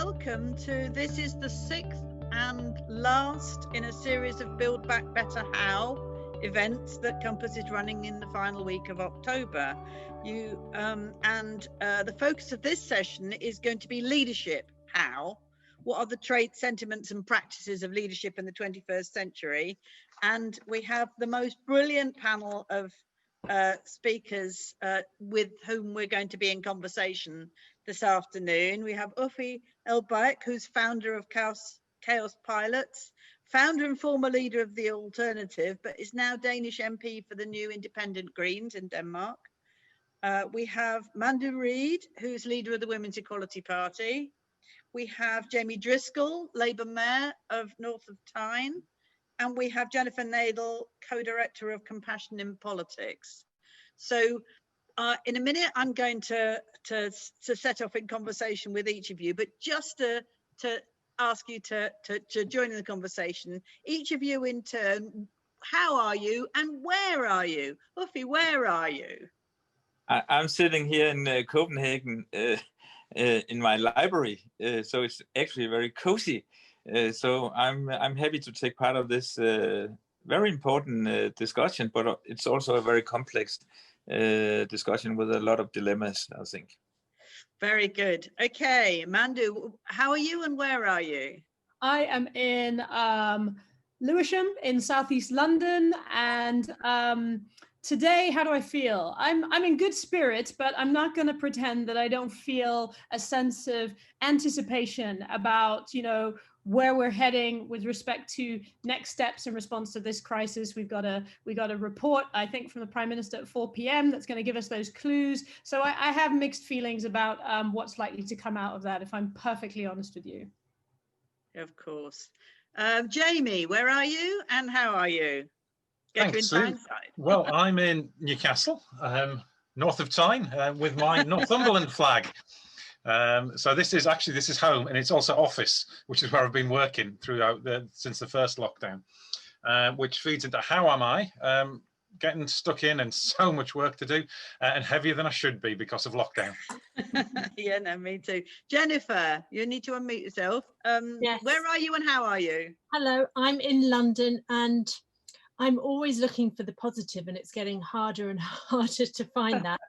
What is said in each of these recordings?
welcome to, this is the sixth and last in a series of Build Back Better How events that Compass is running in the final week of October. The focus of this session is going to be leadership. How? What are the traits, sentiments and practices of leadership in the 21st century? And we have the most brilliant panel of speakers with whom we're going to be in conversation this afternoon. We have Uffe Elbæk, who's founder of Chaos Pilots, founder and former leader of The Alternative, but is now Danish MP for the New Independent Greens in Denmark. We have Mandu Reid, who's leader of the Women's Equality Party. We have Jamie Driscoll, Labour Mayor of North of Tyne. And we have Jennifer Nadel, co-director of Compassion in Politics. So in a minute, I'm going to set off in conversation with each of you, but just to ask you to join in the conversation, each of you in turn, how are you and where are you? Uffe, where are you? I'm sitting here in Copenhagen in my library, so it's actually very cozy. So I'm happy to take part of this very important discussion, but it's also a very complex discussion with a lot of dilemmas, I think. Very good. Okay, Mandu, how are you and where are you? I am in Lewisham in southeast London, and today, how do I feel? I'm in good spirits, but I'm not going to pretend that I don't feel a sense of anticipation about, where we're heading with respect to next steps in response to this crisis. We got a report, I think, from the Prime Minister at 4 p.m. that's going to give us those clues. So I have mixed feelings about what's likely to come out of that, if I'm perfectly honest with you. Of course. Jamie, where are you and how are you? Thanks, Sue. Well, I'm in Newcastle, north of Tyne, with my Northumberland flag. So this is home, and it's also office, which is where I've been working throughout since the first lockdown, which feeds into how am I, getting stuck in and so much work to do, and heavier than I should be because of lockdown. Yeah, no, me too. Jennifer, you need to unmute yourself. Yes. Where are you and how are you? Hello, I'm in London, and I'm always looking for the positive, and it's getting harder and harder to find that.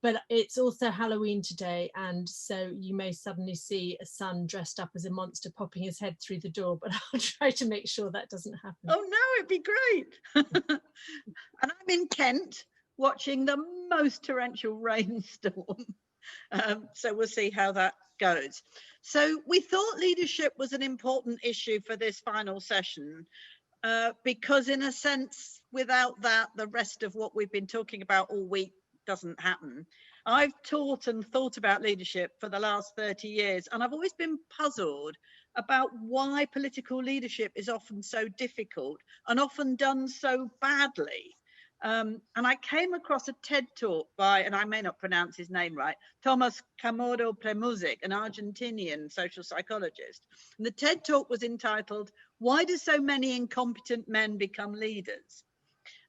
But it's also Halloween today, and so you may suddenly see a son dressed up as a monster popping his head through the door, but I'll try to make sure that doesn't happen. Oh no, it'd be great. And I'm in Kent watching the most torrential rainstorm. So we'll see how that goes. So we thought leadership was an important issue for this final session, because in a sense, without that, the rest of what we've been talking about all week doesn't happen. I've taught and thought about leadership for the last 30 years, and I've always been puzzled about why political leadership is often so difficult and often done so badly. And I came across a TED talk by, and I may not pronounce his name right, Thomas Chamorro Premuzic, an Argentinian social psychologist. And the TED talk was entitled, "Why do so many incompetent men become leaders?"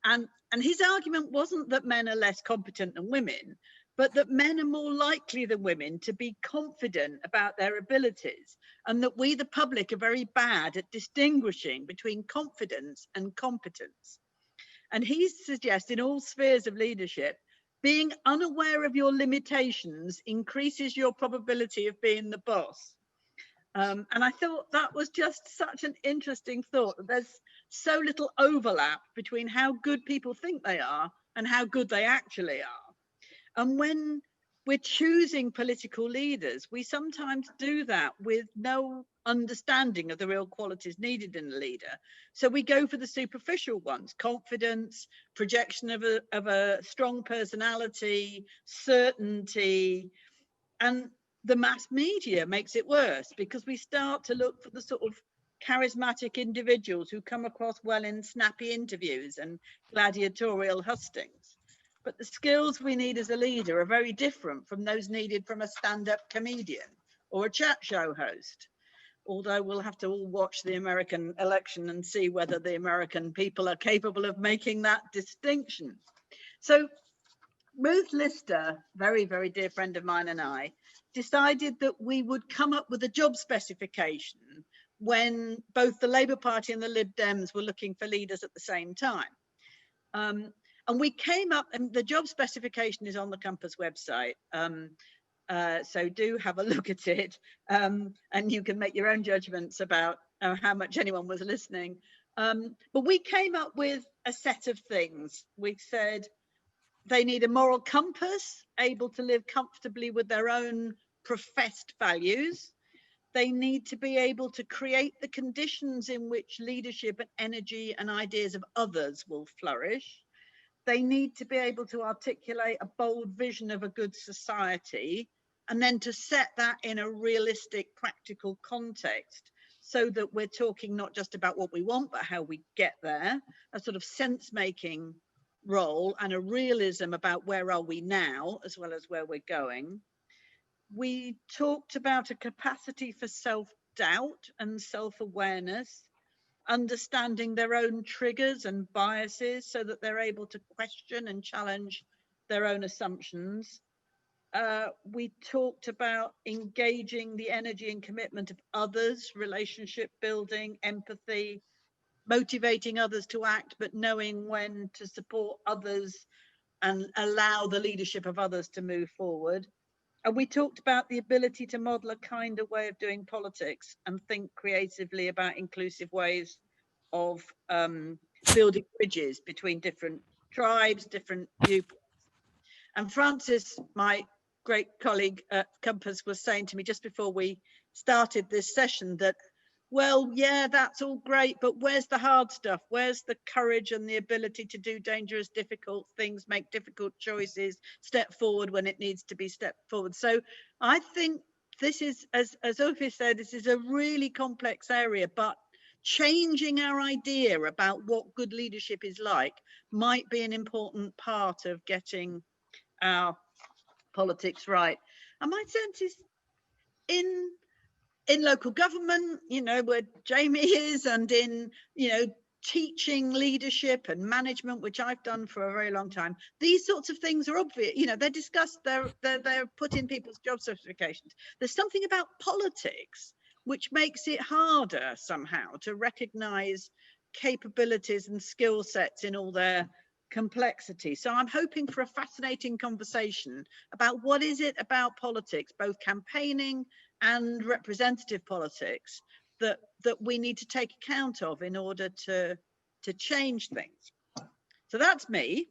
And his argument wasn't that men are less competent than women, but that men are more likely than women to be confident about their abilities, and that we, the public, are very bad at distinguishing between confidence and competence. And he suggests in all spheres of leadership, being unaware of your limitations increases your probability of being the boss. And I thought that was just such an interesting thought, that there's so little overlap between how good people think they are and how good they actually are. And when we're choosing political leaders, we sometimes do that with no understanding of the real qualities needed in a leader. So we go for the superficial ones: confidence, projection of a strong personality, certainty. And the mass media makes it worse, because we start to look for the sort of charismatic individuals who come across well in snappy interviews and gladiatorial hustings. But the skills we need as a leader are very different from those needed from a stand-up comedian or a chat show host. Although we'll have to all watch the American election and see whether the American people are capable of making that distinction. So Ruth Lister, very, very dear friend of mine, and I decided that we would come up with a job specification when both the Labour Party and the Lib Dems were looking for leaders at the same time. And we came up, and the job specification is on the Compass website. So do have a look at it, and you can make your own judgments about how much anyone was listening. But we came up with a set of things. We said they need a moral compass, able to live comfortably with their own professed values. They need to be able to create the conditions in which leadership and energy and ideas of others will flourish. They need to be able to articulate a bold vision of a good society, and then to set that in a realistic, practical context, so that we're talking not just about what we want, but how we get there, a sort of sense-making role and a realism about where are we now, as well as where we're going. We talked about a capacity for self-doubt and self-awareness, understanding their own triggers and biases so that they're able to question and challenge their own assumptions. We talked about engaging the energy and commitment of others, relationship building, empathy, motivating others to act, but knowing when to support others and allow the leadership of others to move forward. And we talked about the ability to model a kinder way of doing politics and think creatively about inclusive ways of building bridges between different tribes, different viewpoints. And Francis, my great colleague at Compass, was saying to me just before we started this session that, well, yeah, that's all great, but where's the hard stuff? Where's the courage and the ability to do dangerous, difficult things, make difficult choices, step forward when it needs to be stepped forward? So I think this is, as Uffe said, this is a really complex area, but changing our idea about what good leadership is like might be an important part of getting our politics right. And my sense is in local government, you know, where Jamie is, and in, you know, teaching leadership and management, which I've done for a very long time, these sorts of things are obvious. You know, they're discussed, they're put in people's job specifications. There's something about politics which makes it harder somehow to recognize capabilities and skill sets in all their complexity. So I'm hoping for a fascinating conversation about what is it about politics, both campaigning and representative politics, that we need to take account of in order to change things. So that's me.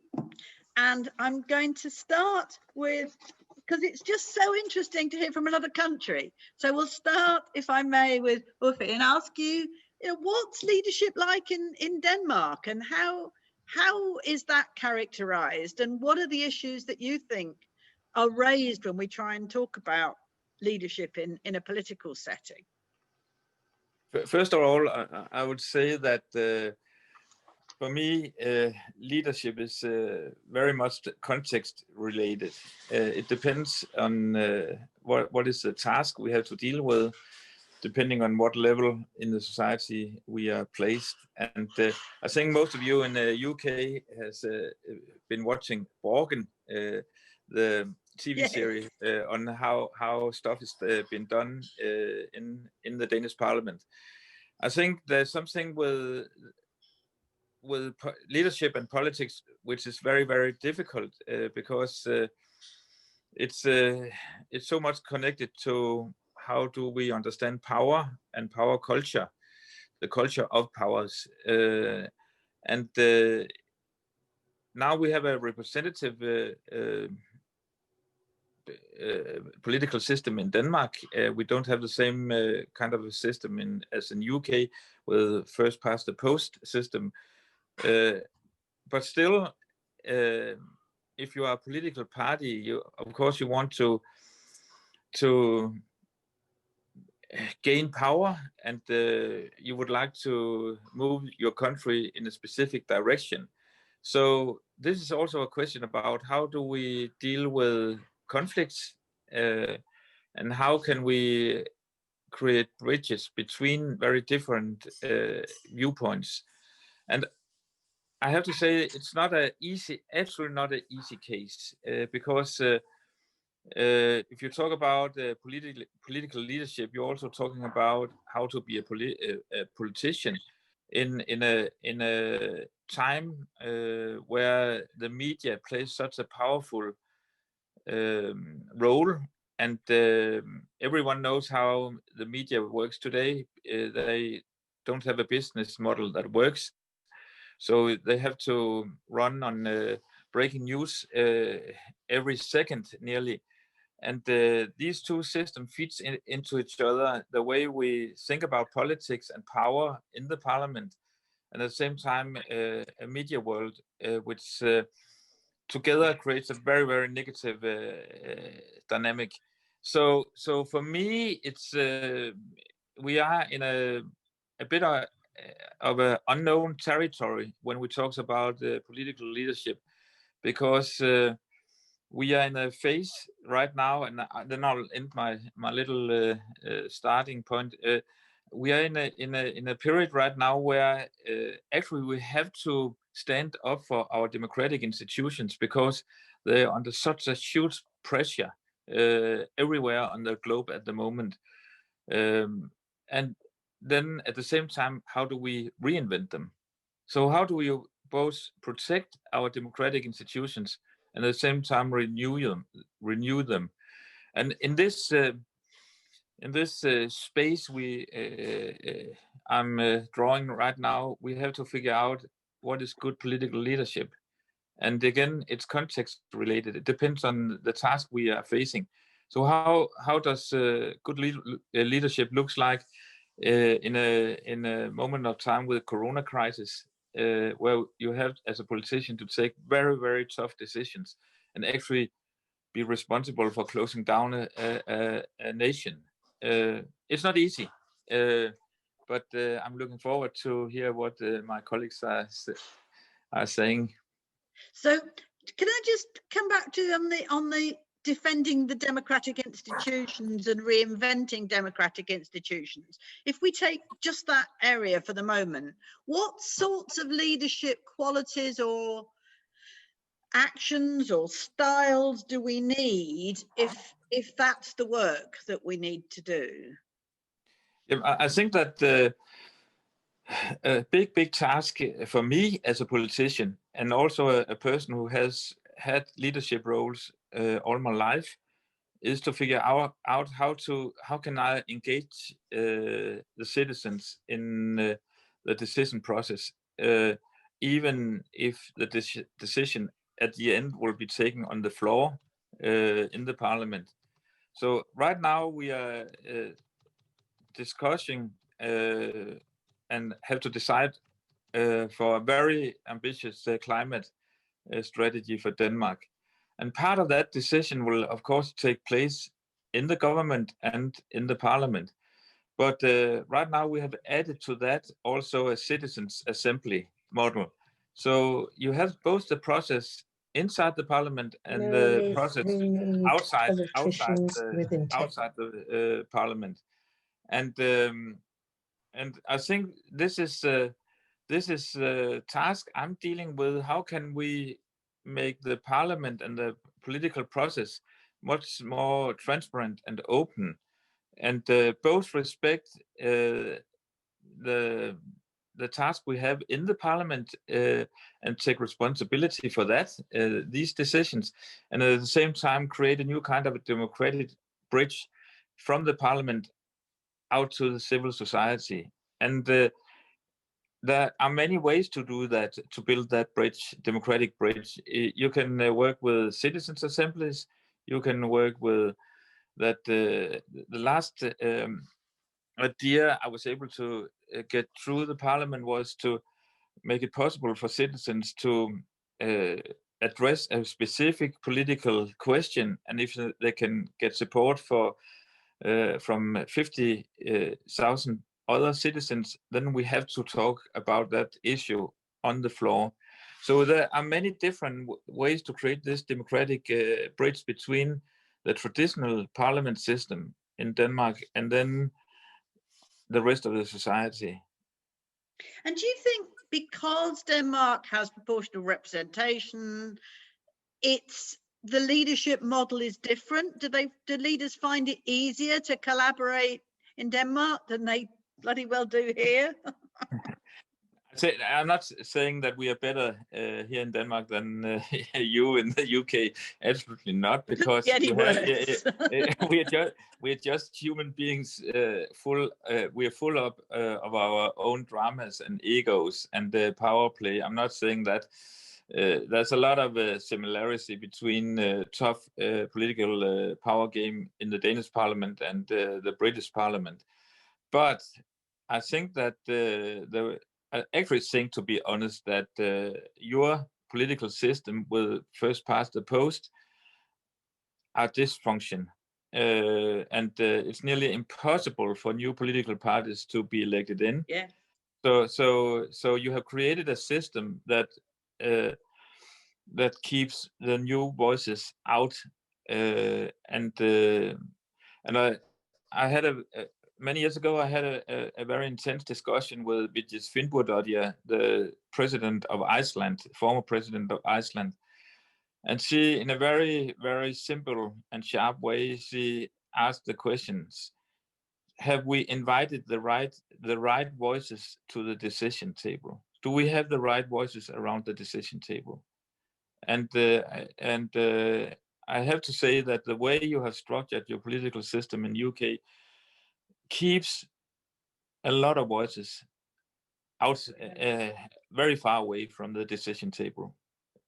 And I'm going to start with, because it's just so interesting to hear from another country. So we'll start, if I may, with Uffe and ask you, you know, what's leadership like in Denmark, and how is that characterized, and what are the issues that you think are raised when we try and talk about leadership in a political setting? First of all, I would say that for me, leadership is very much context related. It depends on what is the task we have to deal with, depending on what level in the society we are placed. And I think most of you in the UK has been watching Borgen, the TV series on how stuff is been done in the Danish Parliament. I think there's something with leadership and politics which is very, very difficult because it's so much connected to how do we understand power and power culture, the culture of powers, and now we have a representative political system in Denmark. We don't have the same kind of a system as in UK with first past the post system. But still, if you are a political party, of course you want to gain power, and you would like to move your country in a specific direction. So this is also a question about how do we deal with conflicts, and how can we create bridges between very different viewpoints. And I have to say it's not absolutely not an easy case, because if you talk about political leadership, you're also talking about how to be a politician in a time where the media plays such a powerful role, and everyone knows how the media works today. They don't have a business model that works, so they have to run on breaking news every second nearly. And these two systems feeds into each other, the way we think about politics and power in the parliament, and at the same time a media world which together creates a very, very negative dynamic. So for me, it's we are in a bit of an unknown territory when we talk about political leadership, because we are in a phase right now, and then I'll end my little starting point. We are in a period right now where actually we have to stand up for our democratic institutions, because they're under such a huge pressure everywhere on the globe at the moment. And then at the same time, how do we reinvent them? So how do we both protect our democratic institutions and at the same time renew them? And in this space I'm drawing right now, we have to figure out what is good political leadership. And again, it's context related. It depends on the task we are facing. So how does good leadership looks like in a moment of time with Corona crisis, where you have as a politician to take very, very tough decisions and actually be responsible for closing down a nation. It's not easy, but I'm looking forward to hear what my colleagues are saying. So can I just come back to on the defending the democratic institutions and reinventing democratic institutions? If we take just that area for the moment, what sorts of leadership qualities or actions or styles do we need if that's the work that we need to do? Yeah, I think that a big task for me as a politician, and also a person who has had leadership roles all my life, is to figure out how can I engage the citizens in the decision process, even if the decision at the end will be taken on the floor in the parliament. So right now we are discussing and have to decide for a very ambitious climate strategy for Denmark. And part of that decision will, of course, take place in the government and in the parliament. But right now we have added to that also a citizens' assembly model. So you have both the process inside the parliament and the process outside the parliament. And I think this is a task I'm dealing with. How can we make the parliament and the political process much more transparent and open, and both respect the task we have in the parliament and take responsibility for that, these decisions, and at the same time create a new kind of a democratic bridge from the parliament out to the civil society. And there are many ways to do that, to build that bridge, democratic bridge. You can work with citizens' assemblies. You can work with that. The last idea I was able to get through the parliament was to make it possible for citizens to address a specific political question, and if they can get support from 50,000 other citizens, then we have to talk about that issue on the floor. So there are many different ways to create this democratic bridge between the traditional parliament system in Denmark and then the rest of the society. And do you think because Denmark has proportional representation, the leadership model is different? Do leaders find it easier to collaborate in Denmark than they bloody well do here? I'm not saying that we are better here in Denmark than you in the UK. Absolutely not, because we're just human beings. We are full of our own dramas and egos and the power play. I'm not saying that. There's a lot of similarity between tough political power game in the Danish Parliament and the British Parliament, but I think that I actually think, to be honest, that your political system will first past the post are dysfunction. And it's nearly impossible for new political parties to be elected in. Yeah. So you have created a system that that keeps the new voices out. And I had many years ago, I had a very intense discussion with Vigdis Finnbogadottir, the president of Iceland, former president of Iceland. And she, in a very, very simple and sharp way, she asked the questions: have we invited the right voices to the decision table? Do we have the right voices around the decision table? And I have to say that the way you have structured your political system in UK keeps a lot of voices out, very far away from the decision table,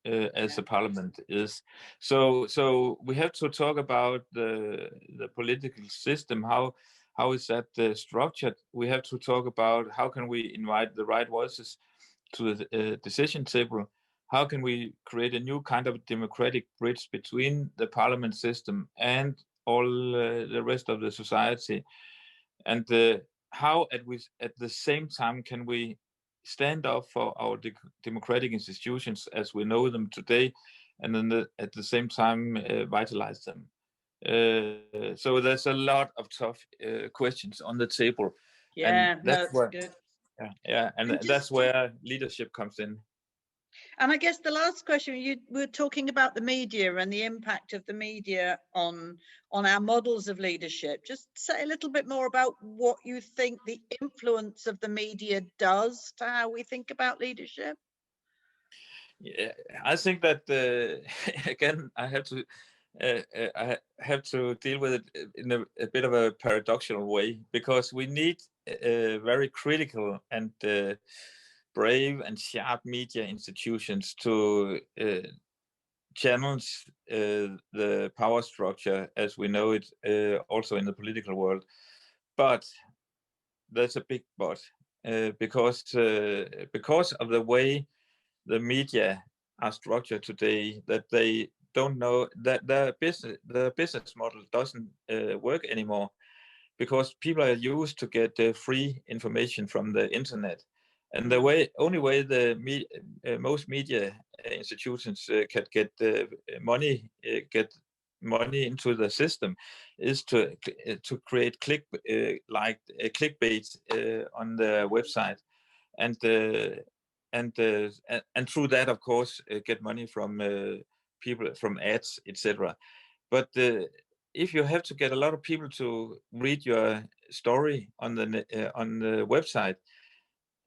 as the parliament is. So we have to talk about the political system. How is that structured? We have to talk about how can we invite the right voices to the decision table. How can we create a new kind of democratic bridge between the parliament system and all the rest of the society? And how at the same time can we stand up for our democratic institutions as we know them today, and then at the same time vitalize them? So there's a lot of tough questions on the table. Yeah, and that's good. Yeah, and that's where leadership comes in. And I guess the last question, you were talking about the media and the impact of the media on our models of leadership. Just say a little bit more about what you think the influence of the media does to how we think about leadership. Yeah, I think that again, I have to deal with it in a bit of a paradoxical way, because we need very critical and brave and sharp media institutions to challenge the power structure as we know it, also in the political world. But there's a big but, because of the way the media are structured today, that they don't know that the business model doesn't work anymore, because people are used to get free information from the internet. And the only way most media institutions can get money into the system is to create clickbait on the website, and through that, of course, get money from people, from ads, etc. But if you have to get a lot of people to read your story on the website,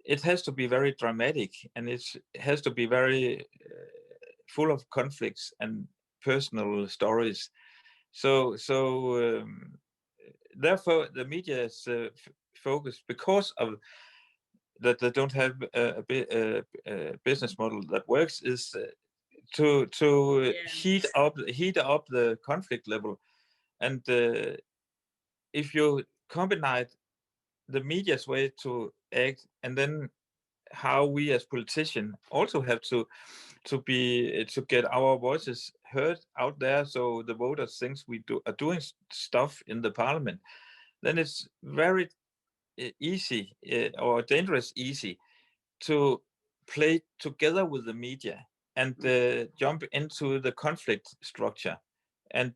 it has to be very dramatic, and it has to be very full of conflicts and personal stories. So therefore, the media is focused, because of that they don't have a business model that works, is to heat up the conflict level. And if you combine the media's way to act, and then how we as politicians also have to get our voices heard out there, so the voters think we are doing stuff in the parliament, then it's very easy or dangerous easy to play together with the media and jump into the conflict structure. And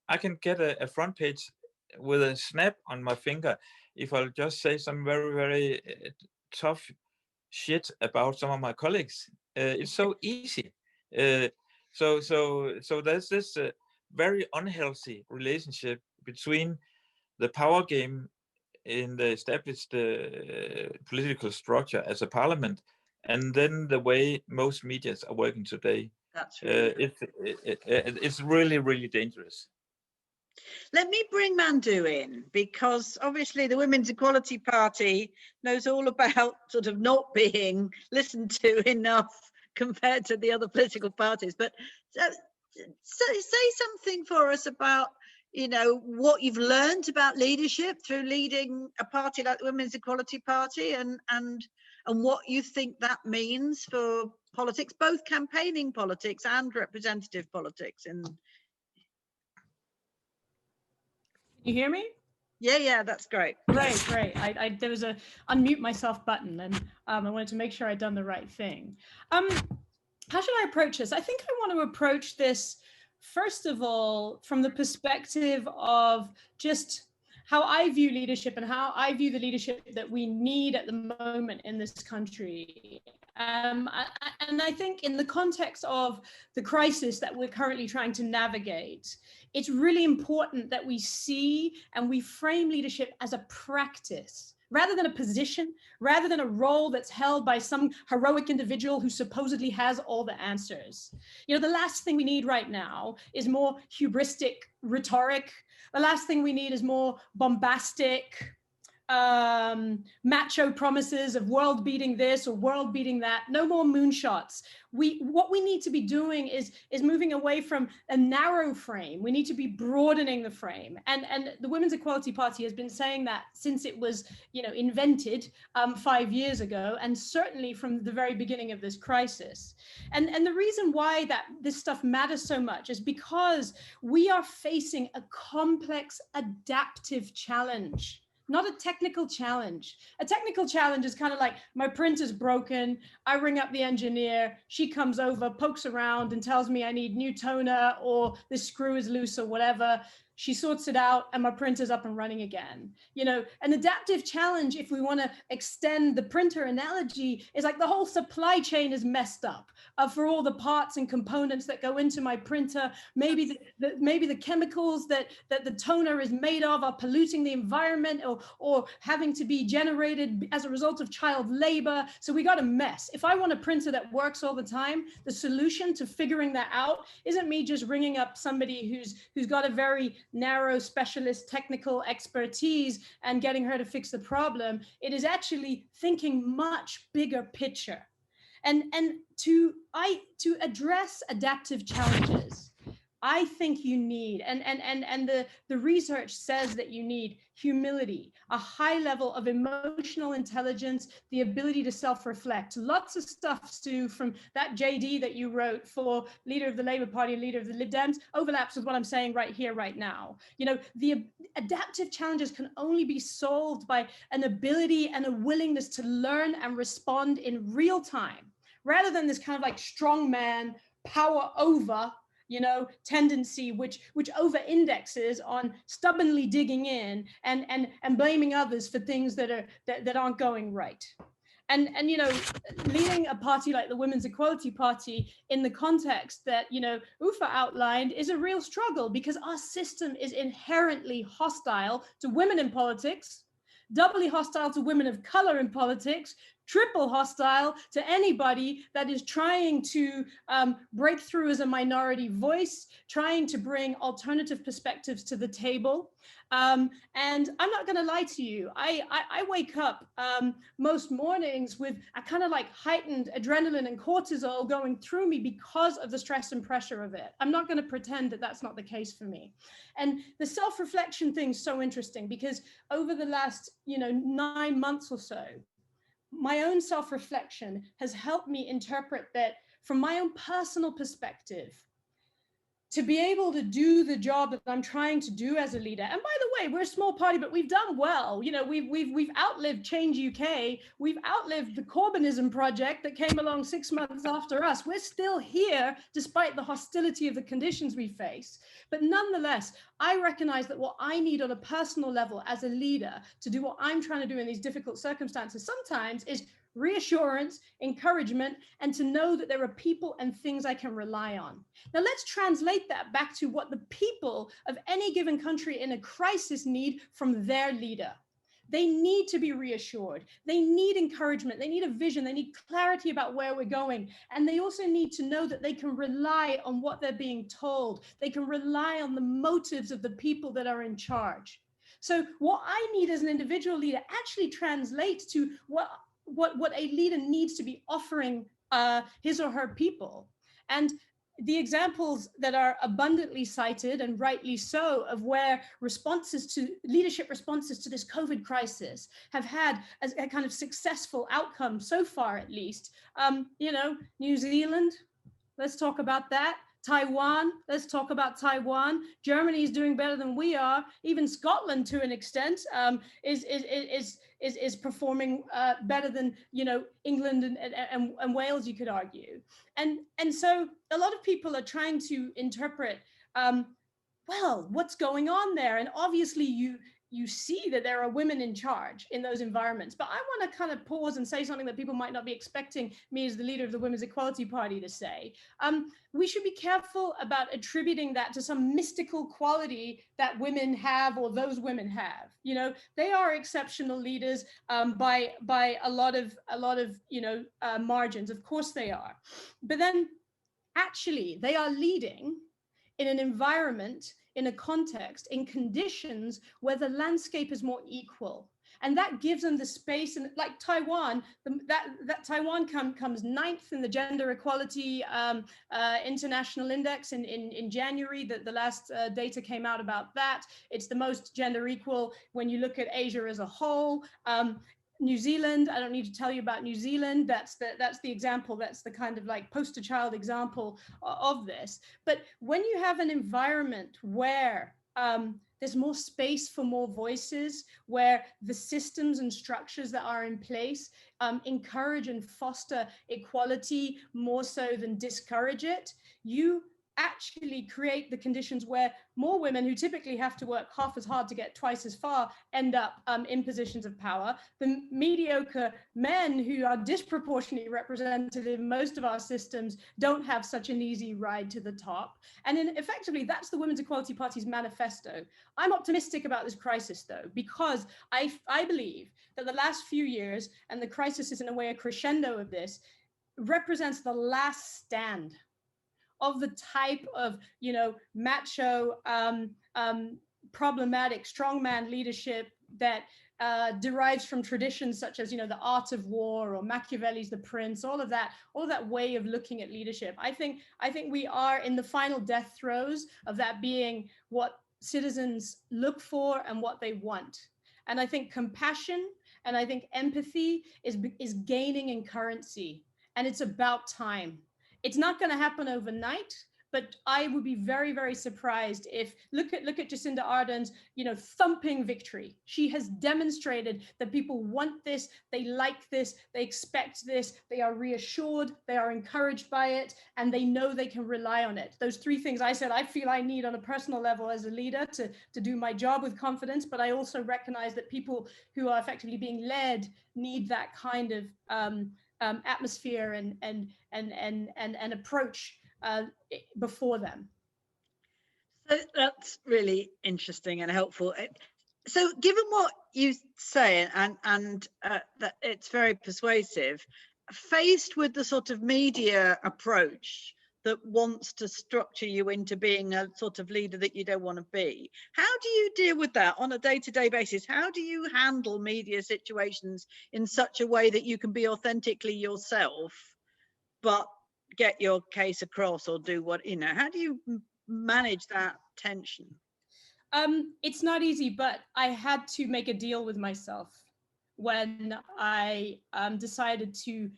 I can get a front page with a snap on my finger if I'll just say some very, very tough shit about some of my colleagues. It's so easy. So there's this very unhealthy relationship between the power game in the established political structure as a parliament, and then the way most medias are working today. That's really it's really, really dangerous. Let me bring Mandu in, because obviously the Women's Equality Party knows all about sort of not being listened to enough compared to the other political parties. But say something for us about, you know, what you've learned about leadership through leading a party like the Women's Equality Party, and what you think that means for politics, both campaigning politics and representative politics. And you hear me? Yeah, that's great. Great. There was a unmute myself button, and I wanted to make sure I'd done the right thing. How should I approach this? I think I want to approach this, first of all, from the perspective of just how I view leadership and how I view the leadership that we need at the moment in this country. And I think in the context of the crisis that we're currently trying to navigate, it's really important that we see and we frame leadership as a practice, rather than a position, rather than a role that's held by some heroic individual who supposedly has all the answers. You know, the last thing we need right now is more hubristic rhetoric. The last thing we need is more bombastic, macho promises of world beating this or world beating that. No more moonshots. What we need to be doing is moving away from a narrow frame. We need to be broadening the frame. And the Women's Equality Party has been saying that since it was, you know, invented 5 years ago, and certainly from the very beginning of this crisis. And the reason why that this stuff matters so much is because we are facing a complex adaptive challenge. Not a technical challenge. A technical challenge is kind of like, my printer's broken, I ring up the engineer, she comes over, pokes around and tells me I need new toner or this screw is loose or whatever. She sorts it out and my printer's up and running again. You know, an adaptive challenge, if we want to extend the printer analogy, is like the whole supply chain is messed up for all the parts and components that go into my printer. Maybe the chemicals that the toner is made of are polluting the environment or having to be generated as a result of child labor. So we got a mess. If I want a printer that works all the time, the solution to figuring that out isn't me just ringing up somebody who's got a very narrow specialist technical expertise and getting her to fix the problem. It is actually thinking much bigger picture. And to address adaptive challenges, I think you need, and the research says that you need humility, a high level of emotional intelligence, the ability to self-reflect. Lots of stuff, Sue, from that JD that you wrote for leader of the Labour Party and leader of the Lib Dems overlaps with what I'm saying right here, right now. You know, the adaptive challenges can only be solved by an ability and a willingness to learn and respond in real time, rather than this kind of like strongman power over, you know, tendency which over indexes on stubbornly digging in and blaming others for things that aren't going right. And you know, leading a party like the Women's Equality Party in the context that, you know, Uffe outlined is a real struggle, because our system is inherently hostile to women in politics, doubly hostile to women of color in politics, triple hostile to anybody that is trying to break through as a minority voice, trying to bring alternative perspectives to the table. And I'm not going to lie to you, I wake up most mornings with a kind of like heightened adrenaline and cortisol going through me because of the stress and pressure of it. I'm not going to pretend that that's not the case for me. And the self-reflection thing is so interesting, because over the last, you know, 9 months or so, my own self-reflection has helped me interpret that from my own personal perspective, to be able to do the job that I'm trying to do as a leader. And by the way, we're a small party, but we've done well. You know, we've outlived Change UK. We've outlived the Corbynism project that came along 6 months after us. We're still here despite the hostility of the conditions we face. But nonetheless, I recognize that what I need on a personal level as a leader to do what I'm trying to do in these difficult circumstances sometimes is reassurance, encouragement, and to know that there are people and things I can rely on. Now let's translate that back to what the people of any given country in a crisis need from their leader. They need to be reassured. They need encouragement. They need a vision. They need clarity about where we're going. And they also need to know that they can rely on what they're being told. They can rely on the motives of the people that are in charge. So what I need as an individual leader actually translates to what a leader needs to be offering his or her people. And the examples that are abundantly cited, and rightly so, of where leadership responses to this COVID crisis have had a kind of successful outcome so far, at least. New Zealand, let's talk about that. Taiwan, let's talk about Taiwan. Germany is doing better than we are. Even Scotland, to an extent, is performing better than England and Wales, you could argue. And so a lot of people are trying to interpret, well, what's going on there? And obviously you see that there are women in charge in those environments. But I want to kind of pause and say something that people might not be expecting me as the leader of the Women's Equality Party to say. We should be careful about attributing that to some mystical quality that women have or those women have. They are exceptional leaders by a lot of margins. Of course they are. But then actually they are leading in an environment, in a context, in conditions where the landscape is more equal. And that gives them the space. And like Taiwan, that Taiwan comes 9th in the Gender Equality International Index in January. The last data came out about that. It's the most gender equal when you look at Asia as a whole. New Zealand, I don't need to tell you about New Zealand. That's the example. That's the kind of like poster child example of this. But when you have an environment where there's more space for more voices, where the systems and structures that are in place encourage and foster equality more so than discourage it, you actually create the conditions where more women who typically have to work half as hard to get twice as far end up in positions of power. The mediocre men who are disproportionately represented in most of our systems don't have such an easy ride to the top. And effectively, that's the Women's Equality Party's manifesto. I'm optimistic about this crisis, though, because I believe that the last few years, and the crisis is in a way a crescendo of this, represents the last stand of the type of, macho, problematic strongman leadership that derives from traditions such as, the art of war or Machiavelli's The Prince, all of that way of looking at leadership. I think we are in the final death throes of that being what citizens look for and what they want. And I think compassion and I think empathy is gaining in currency, and it's about time. It's not going to happen overnight, but I would be very, very surprised if look at Jacinda Ardern's, thumping victory. She has demonstrated that people want this, they like this, they expect this, they are reassured, they are encouraged by it, and they know they can rely on it. Those three things I said I feel I need on a personal level as a leader to do my job with confidence, but I also recognize that people who are effectively being led need that kind of atmosphere and approach before them. So that's really interesting and helpful. So given what you say and that it's very persuasive, faced with the sort of media approach that wants to structure you into being a sort of leader that you don't want to be, how do you deal with that on a day-to-day basis? How do you handle media situations in such a way that you can be authentically yourself but get your case across or do what, how do you manage that tension? It's not easy, but I had to make a deal with myself when I decided to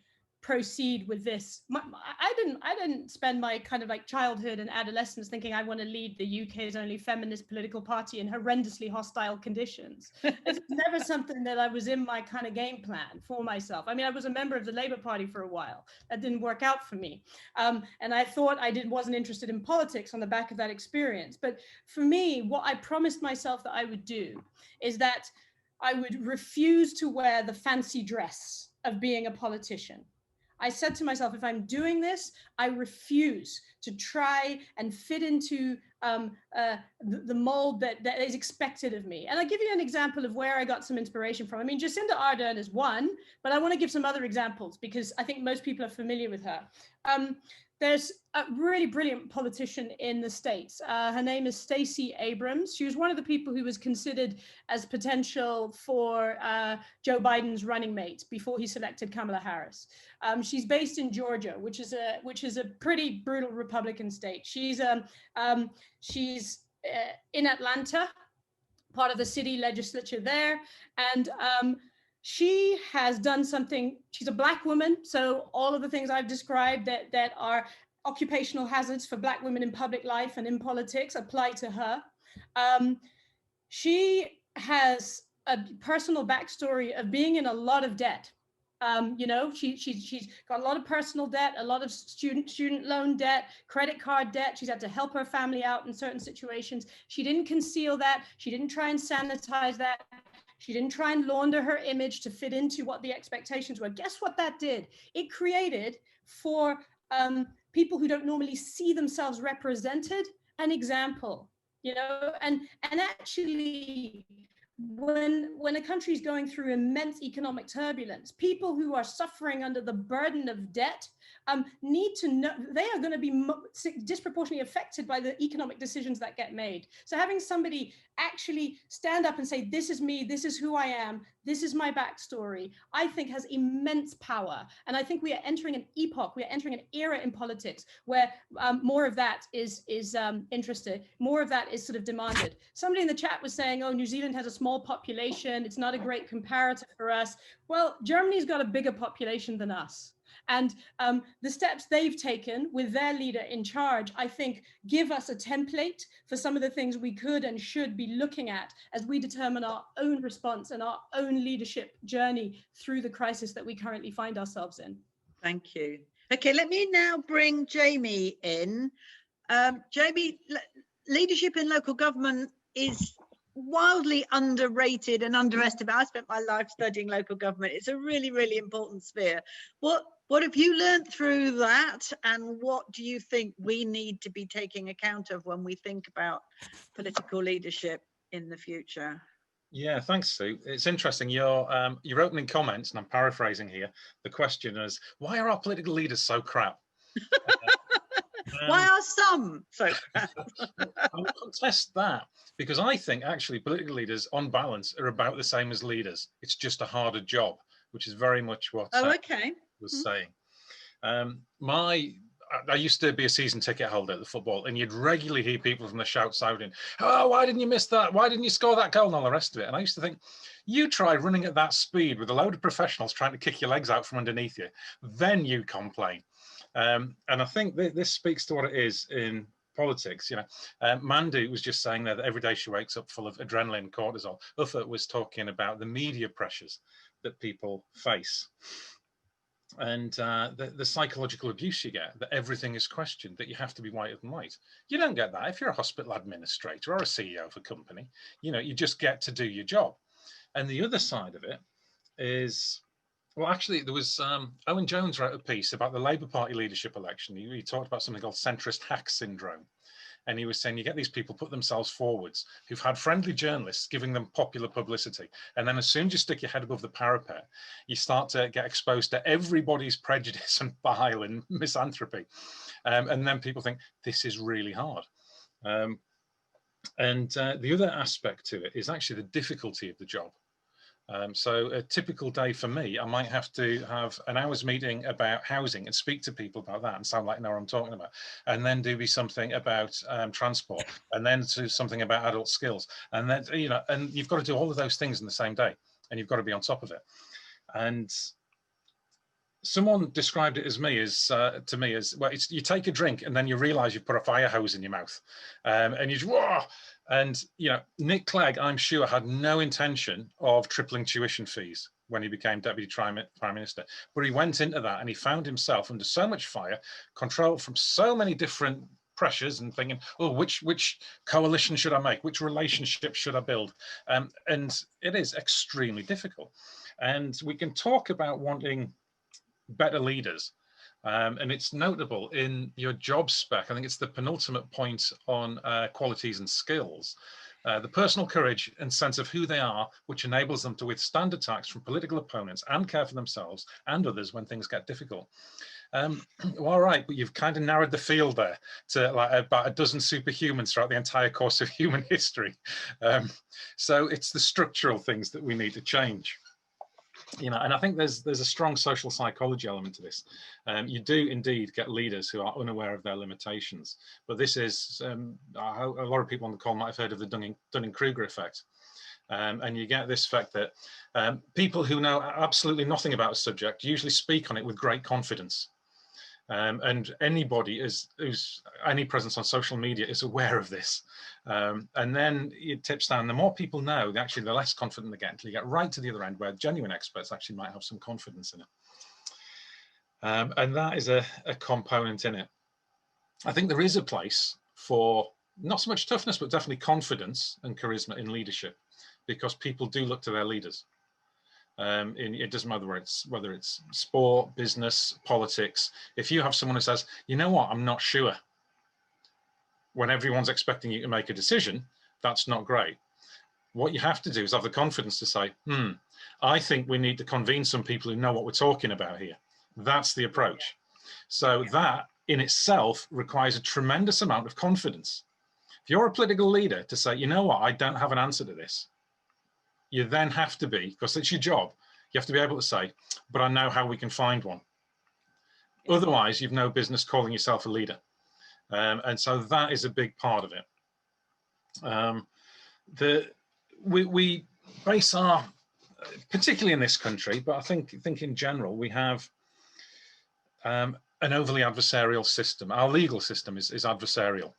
proceed with this. I didn't spend my kind of like childhood and adolescence thinking I want to lead the UK's only feminist political party in horrendously hostile conditions. It's never something that I was in my kind of game plan for myself. I mean, I was a member of the Labour Party for a while. That didn't work out for me. And I thought wasn't interested in politics on the back of that experience. But for me, what I promised myself that I would do is that I would refuse to wear the fancy dress of being a politician. I said to myself, if I'm doing this, I refuse to try and fit into the mold that is expected of me. And I'll give you an example of where I got some inspiration from. I mean, Jacinda Ardern is one, but I want to give some other examples because I think most people are familiar with her. There's a really brilliant politician in the States. Her name is Stacey Abrams. She was one of the people who was considered as potential for Joe Biden's running mate before he selected Kamala Harris. She's based in Georgia, which is a pretty brutal Republican state. She's in Atlanta, part of the city legislature there, and she has done something. She's a Black woman, so all of the things I've described that are occupational hazards for Black women in public life and in politics apply to her. She has a personal backstory of being in a lot of debt. You know, she's got a lot of personal debt, a lot of student loan debt, credit card debt. She's had to help her family out in certain situations. She didn't conceal that. She didn't try and sanitize that. She didn't try and launder her image to fit into what the expectations were. Guess what that did? It created for people who don't normally see themselves represented an example, you know, and actually when a country is going through immense economic turbulence, people who are suffering under the burden of debt need to know they are going to be disproportionately affected by the economic decisions that get made. So having somebody actually stand up and say, this is me, this is who I am, this is my backstory, I think has immense power. And I think we are entering an epoch, we are entering an era in politics where more of that is interested, more of that is sort of demanded. Somebody in the chat was saying, oh, New Zealand has a small population, it's not a great comparator for us. Well, Germany's got a bigger population than us. And the steps they've taken with their leader in charge, I think, give us a template for some of the things we could and should be looking at as we determine our own response and our own leadership journey through the crisis that we currently find ourselves in. Thank you. Okay, let me now bring Jamie in. Jamie, leadership in local government is wildly underrated and underestimated. I spent my life studying local government. It's a really, really important sphere. What have you learned through that, and what do you think we need to be taking account of when we think about political leadership in the future? Yeah, thanks, Sue. It's interesting. Your opening comments, and I'm paraphrasing here, the question is, why are our political leaders so crap? Why are some so crap? I'll contest that, because I think actually political leaders on balance are about the same as leaders. It's just a harder job, which is very much what was saying. I used to be a season ticket holder at the football, and you'd regularly hear people from the shouts shouting, oh, why didn't you miss that? Why didn't you score that goal and all the rest of it? And I used to think, you try running at that speed with a load of professionals trying to kick your legs out from underneath you, then you complain. And I think this speaks to what it is in politics. You know, Mandy was just saying there that every day she wakes up full of adrenaline, cortisol. Uffa was talking about the media pressures that people face. And the psychological abuse you get, that everything is questioned, that you have to be whiter than white. You don't get that if you're a hospital administrator or a CEO of a company. You know, you just get to do your job. And the other side of it is, well, actually, there was Owen Jones wrote a piece about the Labour Party leadership election. He talked about something called centrist hack syndrome. And he was saying you get these people put themselves forwards who've had friendly journalists giving them popular publicity. And then as soon as you stick your head above the parapet, you start to get exposed to everybody's prejudice and bile and misanthropy. And then people think this is really hard. The other aspect to it is actually the difficulty of the job. So a typical day for me, I might have to have an hour's meeting about housing and speak to people about that and sound like I know what I'm talking about, and then do something about transport, and then do something about adult skills, and then, you know, and you've got to do all of those things in the same day, and you've got to be on top of it. And someone described it to me as well, it's, you take a drink and then you realize you've put a fire hose in your mouth, and you just, whoa. And, you know, Nick Clegg, I'm sure, had no intention of tripling tuition fees when he became Deputy Prime Minister. But he went into that and he found himself under so much fire, controlled from so many different pressures and thinking, oh, which coalition should I make? Which relationship should I build? And it is extremely difficult. And we can talk about wanting better leaders. And it's notable in your job spec. I think it's the penultimate point on qualities and skills. The personal courage and sense of who they are, which enables them to withstand attacks from political opponents and care for themselves and others when things get difficult. Well, all right, but you've kind of narrowed the field there to like about a dozen superhumans throughout the entire course of human history. So it's the structural things that we need to change. You know, and I think there's a strong social psychology element to this. You do indeed get leaders who are unaware of their limitations, but this is a lot of people on the call might have heard of the Dunning-Kruger effect. And you get this effect that people who know absolutely nothing about a subject usually speak on it with great confidence. And anybody who's any presence on social media is aware of this. And then it tips down, the more people know, actually the less confident they get until you get right to the other end where genuine experts actually might have some confidence in it. And that is a component in it. I think there is a place for not so much toughness, but definitely confidence and charisma in leadership, because people do look to their leaders. It doesn't matter whether it's sport, business, politics. If you have someone who says, you know what, I'm not sure, when everyone's expecting you to make a decision, that's not great. What you have to do is have the confidence to say, I think we need to convene some people who know what we're talking about here. That's the approach. So that in itself requires a tremendous amount of confidence. If you're a political leader to say, you know what, I don't have an answer to this, you then have to be, because it's your job, you have to be able to say, but I know how we can find one. Otherwise, you've no business calling yourself a leader. And so that is a big part of it. We base our, particularly in this country, but I think in general, we have an overly adversarial system. Our legal system is adversarial.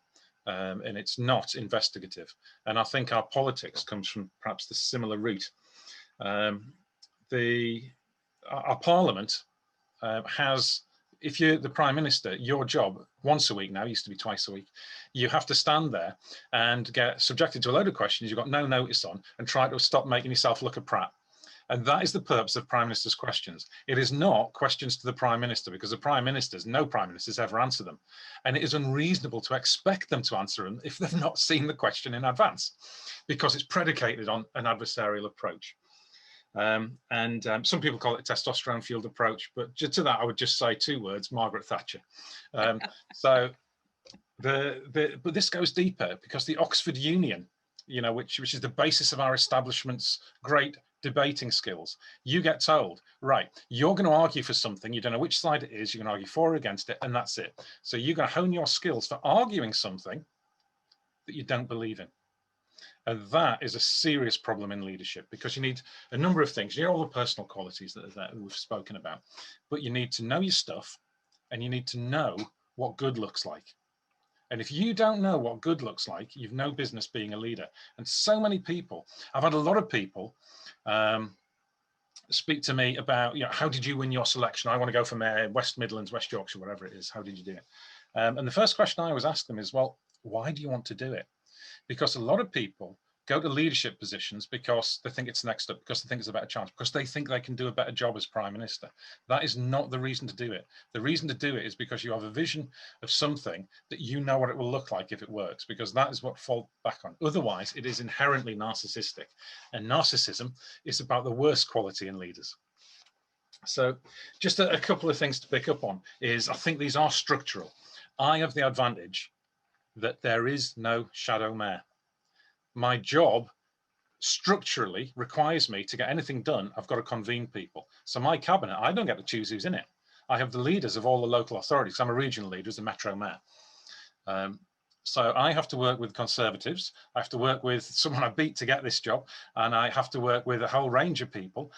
And it's not investigative. And I think our politics comes from perhaps the similar route. Our parliament has, if you're the Prime Minister, your job once a week now, used to be twice a week, you have to stand there and get subjected to a load of questions you've got no notice on and try to stop making yourself look a prat. And that is the purpose of Prime Minister's questions. It is not questions to the Prime Minister, because the Prime Ministers, no Prime Ministers ever answer them. And it is unreasonable to expect them to answer them if they've not seen the question in advance, because it's predicated on an adversarial approach. Some people call it a testosterone-fueled approach, but to that I would just say two words: Margaret Thatcher. But this goes deeper, because the Oxford Union, you know, which is the basis of our establishment's great debating skills, you get told, right, you're going to argue for something, you don't know which side it is, you're going to argue for or against it, and that's it. So you're going to hone your skills for arguing something that you don't believe in. And that is a serious problem in leadership, because you need a number of things. You need all the personal qualities that we've spoken about, but you need to know your stuff, and you need to know what good looks like. And if you don't know what good looks like, you've no business being a leader. And so many people, I've had a lot of people speak to me about, you know, how did you win your selection? I want to go for mayor, West Midlands, West Yorkshire, whatever it is. How did you do it? And the first question I always ask them is, well, why do you want to do it? Because a lot of people go to leadership positions because they think it's next up, because they think it's a better chance, because they think they can do a better job as Prime Minister. That is not the reason to do it. The reason to do it is because you have a vision of something that you know what it will look like if it works, because that is what fall back on. Otherwise, it is inherently narcissistic. And narcissism is about the worst quality in leaders. So just a couple of things to pick up on is, I think these are structural. I have the advantage that there is no shadow mayor. My job structurally requires me to get anything done. I've got to convene people. So my cabinet, I don't get to choose who's in it. I have the leaders of all the local authorities. I'm a regional leader as a metro mayor. So I have to work with Conservatives. I have to work with someone I beat to get this job. And I have to work with a whole range of people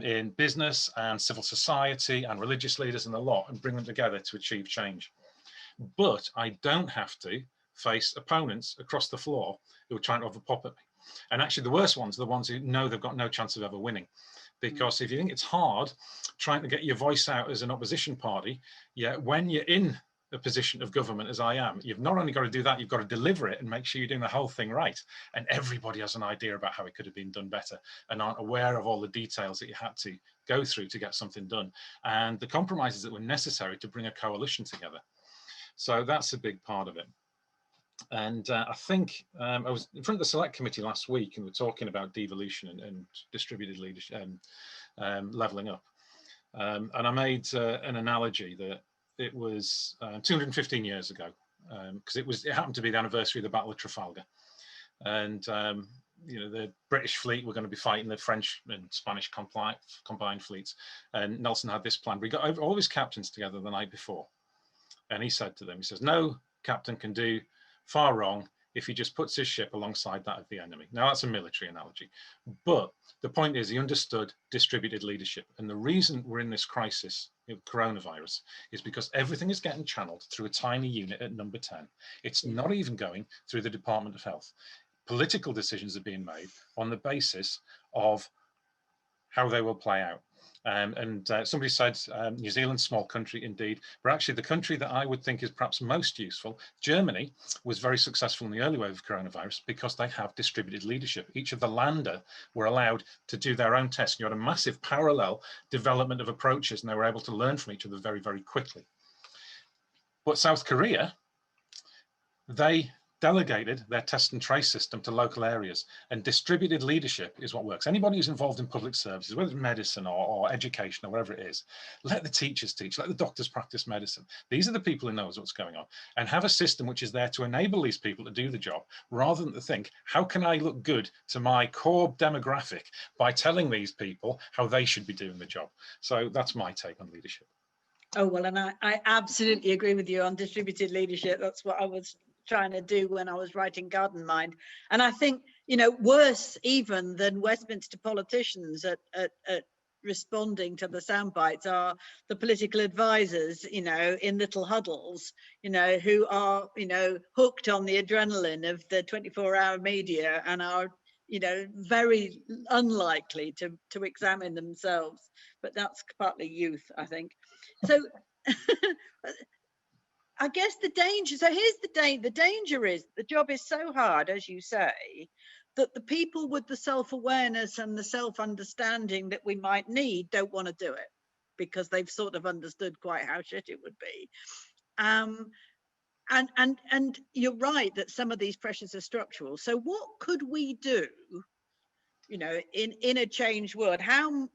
in business and civil society and religious leaders and the lot, and bring them together to achieve change. But I don't have to face opponents across the floor who are trying to have a pop at me. And actually the worst ones are the ones who know they've got no chance of ever winning. Because if you think it's hard trying to get your voice out as an opposition party, yeah, when you're in a position of government as I am, you've not only got to do that, you've got to deliver it and make sure you're doing the whole thing right. And everybody has an idea about how it could have been done better and aren't aware of all the details that you had to go through to get something done and the compromises that were necessary to bring a coalition together. So that's a big part of it. And I think I was in front of the select committee last week and we're talking about devolution and distributed leadership and levelling up. And I made an analogy that it was 215 years ago, because it happened to be the anniversary of the Battle of Trafalgar. And you know, the British fleet were going to be fighting the French and Spanish combined fleets. And Nelson had this plan. We got all of his captains together the night before. And he said to them, he says, no captain can do far wrong if he just puts his ship alongside that of the enemy. Now that's a military analogy, but the point is he understood distributed leadership. And the reason we're in this crisis of coronavirus is because everything is getting channeled through a tiny unit at number 10. It's not even going through the Department of Health. Political decisions are being made on the basis of how they will play out. Somebody said New Zealand's small country indeed, but actually the country that I would think is perhaps most useful, Germany, was very successful in the early wave of coronavirus because they have distributed leadership. Each of the Länder were allowed to do their own tests. You had a massive parallel development of approaches and they were able to learn from each other very, very quickly. But South Korea, they delegated their test and trace system to local areas, and distributed leadership is what works. Anybody who's involved in public services, whether it's medicine or education or whatever it is, let the teachers teach, let the doctors practice medicine. These are the people who knows what's going on, and have a system which is there to enable these people to do the job, rather than to think, how can I look good to my core demographic by telling these people how they should be doing the job? So that's my take on leadership. Oh, well, and I absolutely agree with you on distributed leadership. That's what I was trying to do when I was writing Garden Mind. And I think, you know, worse even than Westminster politicians at responding to the sound bites are the political advisors, you know, in little huddles, you know, who are, you know, hooked on the adrenaline of the 24-hour media and are, you know, very unlikely to examine themselves. But that's partly youth, I think. So I guess the danger, so here's the danger is the job is so hard, as you say, that the people with the self-awareness and the self-understanding that we might need don't want to do it because they've sort of understood quite how shit it would be. And you're right that some of these pressures are structural. So what could we do, you know, in a changed world? How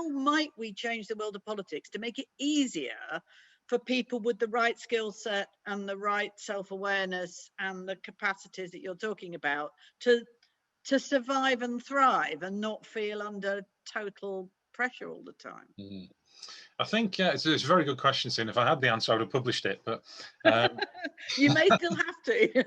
might we change the world of politics to make it easier for people with the right skill set and the right self-awareness and the capacities that you're talking about to survive and thrive and not feel under total pressure all the time? I think it's a very good question, Sin. If I had the answer, I would have published it, but you may still have to.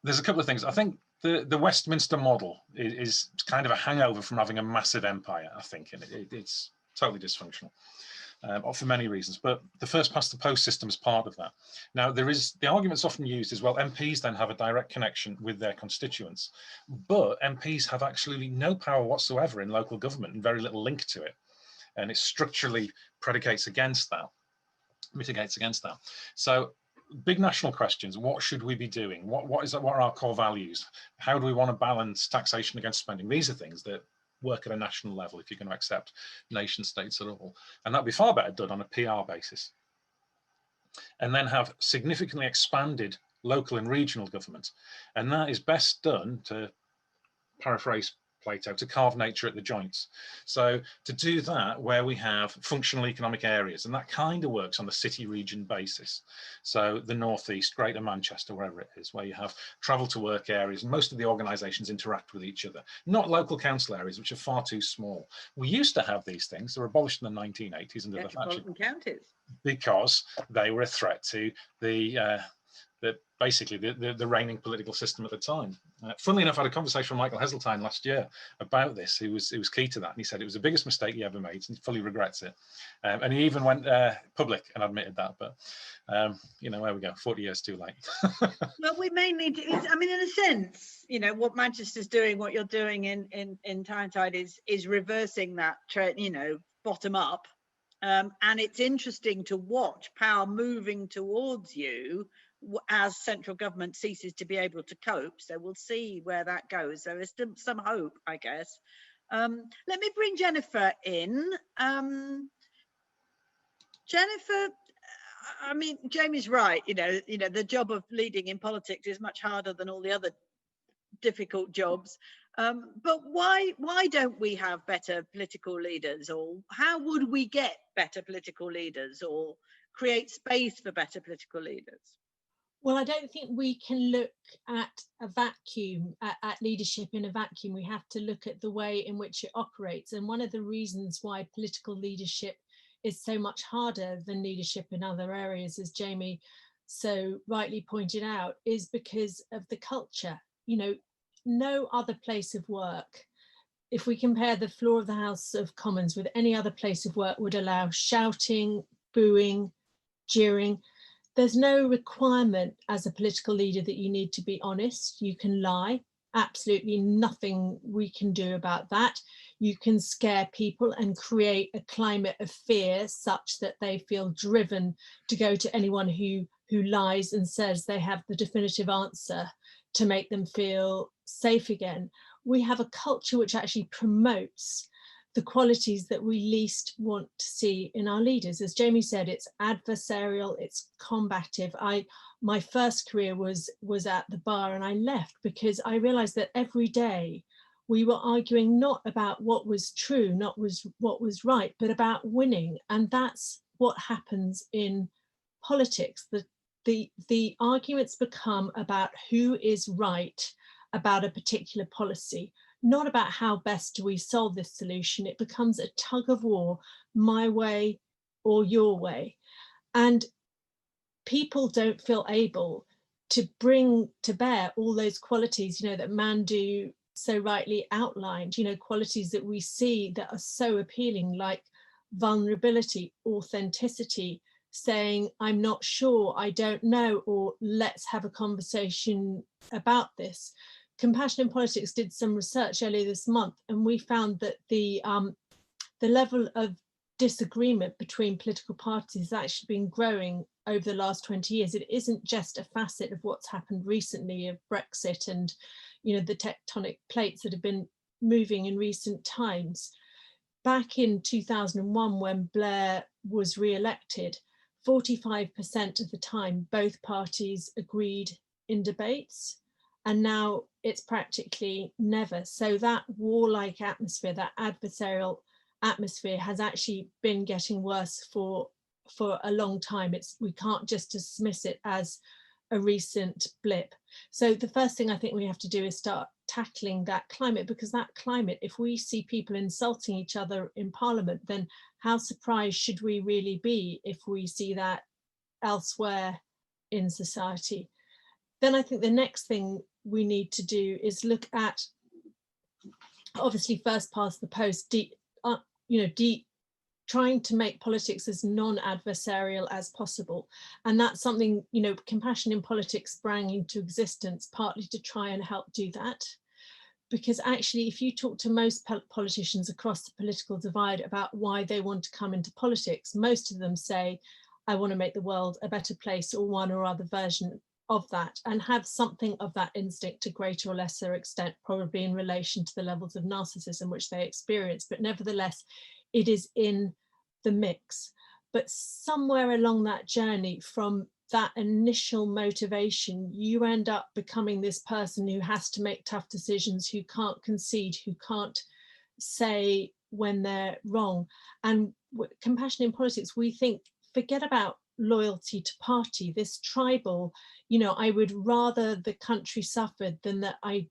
There's a couple of things. I think the Westminster model is kind of a hangover from having a massive empire, I think, and it's totally dysfunctional for many reasons. But the first past the post system is part of that. Now, the argument's often used as well, MPs then have a direct connection with their constituents, but MPs have actually no power whatsoever in local government and very little link to it. And it structurally mitigates against that. So big national questions: what should we be doing? What are our core values? How do we want to balance taxation against spending? These are things that work at a national level if you're going to accept nation states at all. And that'd be far better done on a PR basis. And then have significantly expanded local and regional government. And that is best done, to paraphrase Plato, to carve nature at the joints. So to do that where we have functional economic areas, and that kind of works on the city region basis. So the Northeast, Greater Manchester, wherever it is, where you have travel to work areas, and most of the organisations interact with each other, not local council areas, which are far too small. We used to have these things. They were abolished in the 1980s under the Thatcher, counties, because they were a threat to the reigning political system at the time. Funnily enough, I had a conversation with Michael Heseltine last year about this. He was key to that, and he said it was the biggest mistake he ever made, and he fully regrets it. And he even went public and admitted that. But you know, there we go, 40 years too late. Well, we may need to, I mean, in a sense, you know, what Manchester's doing, what you're doing in Tyneside is reversing that trend, you know, bottom up, And it's interesting to watch power moving towards you as central government ceases to be able to cope. So we'll see where that goes. There is still some hope, I guess. Let me bring Jennifer in. Jennifer, I mean, Jamie's right. You know, the job of leading in politics is much harder than all the other difficult jobs. But why don't we have better political leaders, or how would we get better political leaders, or create space for better political leaders? Well, I don't think we can look at a vacuum, at leadership in a vacuum. We have to look at the way in which it operates. And one of the reasons why political leadership is so much harder than leadership in other areas, as Jamie so rightly pointed out, is because of the culture. You know, no other place of work, if we compare the floor of the House of Commons with any other place of work, would allow shouting, booing, jeering. There's no requirement as a political leader that you need to be honest. You can lie. Absolutely nothing we can do about that. You can scare people and create a climate of fear such that they feel driven to go to anyone who lies and says they have the definitive answer to make them feel safe again. We have a culture which actually promotes the qualities that we least want to see in our leaders. As Jamie said, it's adversarial, it's combative. My first career was at the bar, and I left because I realized that every day we were arguing not about what was true, not what was right, but about winning. And that's what happens in politics. The arguments become about who is right about a particular policy, not about how best do we solve this solution. It becomes a tug of war, my way or your way. And people don't feel able to bring to bear all those qualities, you know, that Mandu so rightly outlined, you know, qualities that we see that are so appealing, like vulnerability, authenticity, saying, I'm not sure, I don't know, or let's have a conversation about this. Compassion in Politics did some research earlier this month, and we found that the level of disagreement between political parties has actually been growing over the last 20 years. It isn't just a facet of what's happened recently of Brexit and, you know, the tectonic plates that have been moving in recent times. Back in 2001, when Blair was re-elected, 45% of the time, both parties agreed in debates. And now it's practically never. So that warlike atmosphere, that adversarial atmosphere has actually been getting worse for a long time. We can't just dismiss it as a recent blip. So the first thing I think we have to do is start tackling that climate, because that climate, if we see people insulting each other in Parliament, then how surprised should we really be if we see that elsewhere in society? Then I think the next thing we need to do is look at, obviously first past the post, trying to make politics as non-adversarial as possible. And that's something, you know, Compassion in Politics sprang into existence partly to try and help do that. Because actually, if you talk to most politicians across the political divide about why they want to come into politics, most of them say, I want to make the world a better place, or one or other version of that, and have something of that instinct to greater or lesser extent, probably in relation to the levels of narcissism which they experience. But nevertheless, it is in the mix. But somewhere along that journey, from that initial motivation, you end up becoming this person who has to make tough decisions, who can't concede, who can't say when they're wrong. And Compassion in Politics, we think, forget about loyalty to party, this tribal, you know, I would rather the country suffered than that I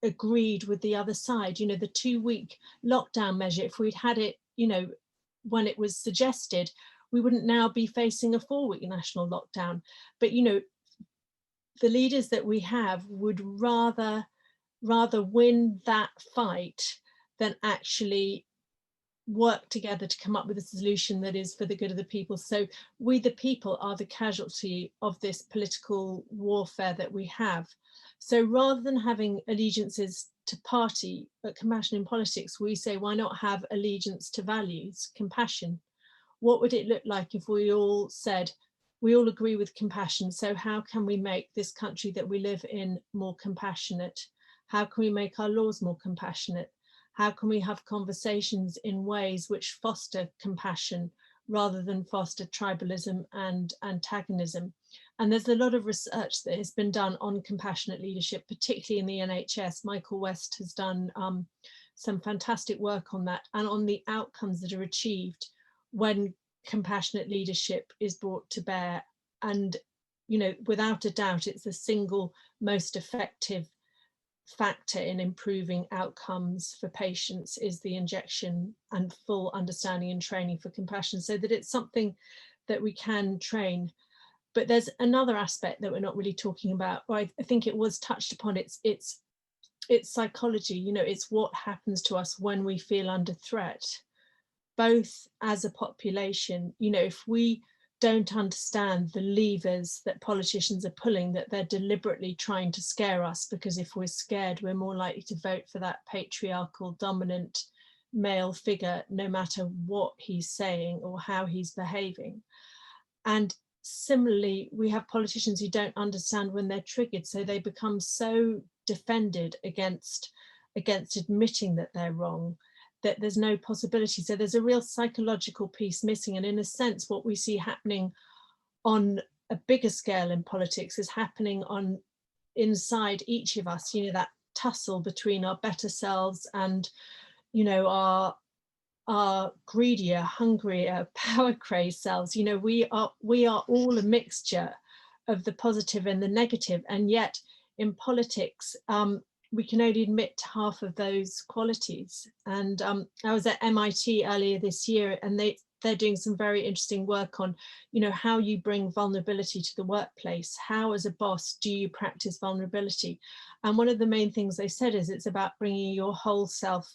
agreed with the other side. You know, the 2-week lockdown measure, if we'd had it, you know, when it was suggested, we wouldn't now be facing a 4-week national lockdown. But, you know, the leaders that we have would rather win that fight than actually work together to come up with a solution that is for the good of the people. So we, the people, are the casualty of this political warfare that we have. So rather than having allegiances to party at Compassion in Politics, we say, why not have allegiance to values, compassion? what would it look like if we all said, we all agree with compassion, so how can we make this country that we live in more compassionate? How can we make our laws more compassionate? How can we have conversations in ways which foster compassion rather than foster tribalism and antagonism? And there's a lot of research that has been done on compassionate leadership, particularly in the NHS. Michael West has done some fantastic work on that and on the outcomes that are achieved when compassionate leadership is brought to bear. And, you know, without a doubt, it's the single most effective factor in improving outcomes for patients is the injection and full understanding and training for compassion, so that it's something that we can train. But there's another aspect that we're not really talking about, or I think it was touched upon. It's psychology. You know, it's what happens to us when we feel under threat, both as a population. You know, if we don't understand the levers that politicians are pulling, that they're deliberately trying to scare us, because if we're scared, we're more likely to vote for that patriarchal, dominant male figure, no matter what he's saying or how he's behaving. And similarly, we have politicians who don't understand when they're triggered, so they become so defended against admitting that they're wrong, that there's no possibility. So there's a real psychological piece missing. And in a sense, what we see happening on a bigger scale in politics is happening on inside each of us, you know, that tussle between our better selves and, you know, our greedier, hungrier, power crazed selves. You know, we are all a mixture of the positive and the negative. And yet in politics, we can only admit half of those qualities. And I was at MIT earlier this year, and they're doing some very interesting work on, you know, how you bring vulnerability to the workplace. How, as a boss, do you practice vulnerability? And one of the main things they said is it's about bringing your whole self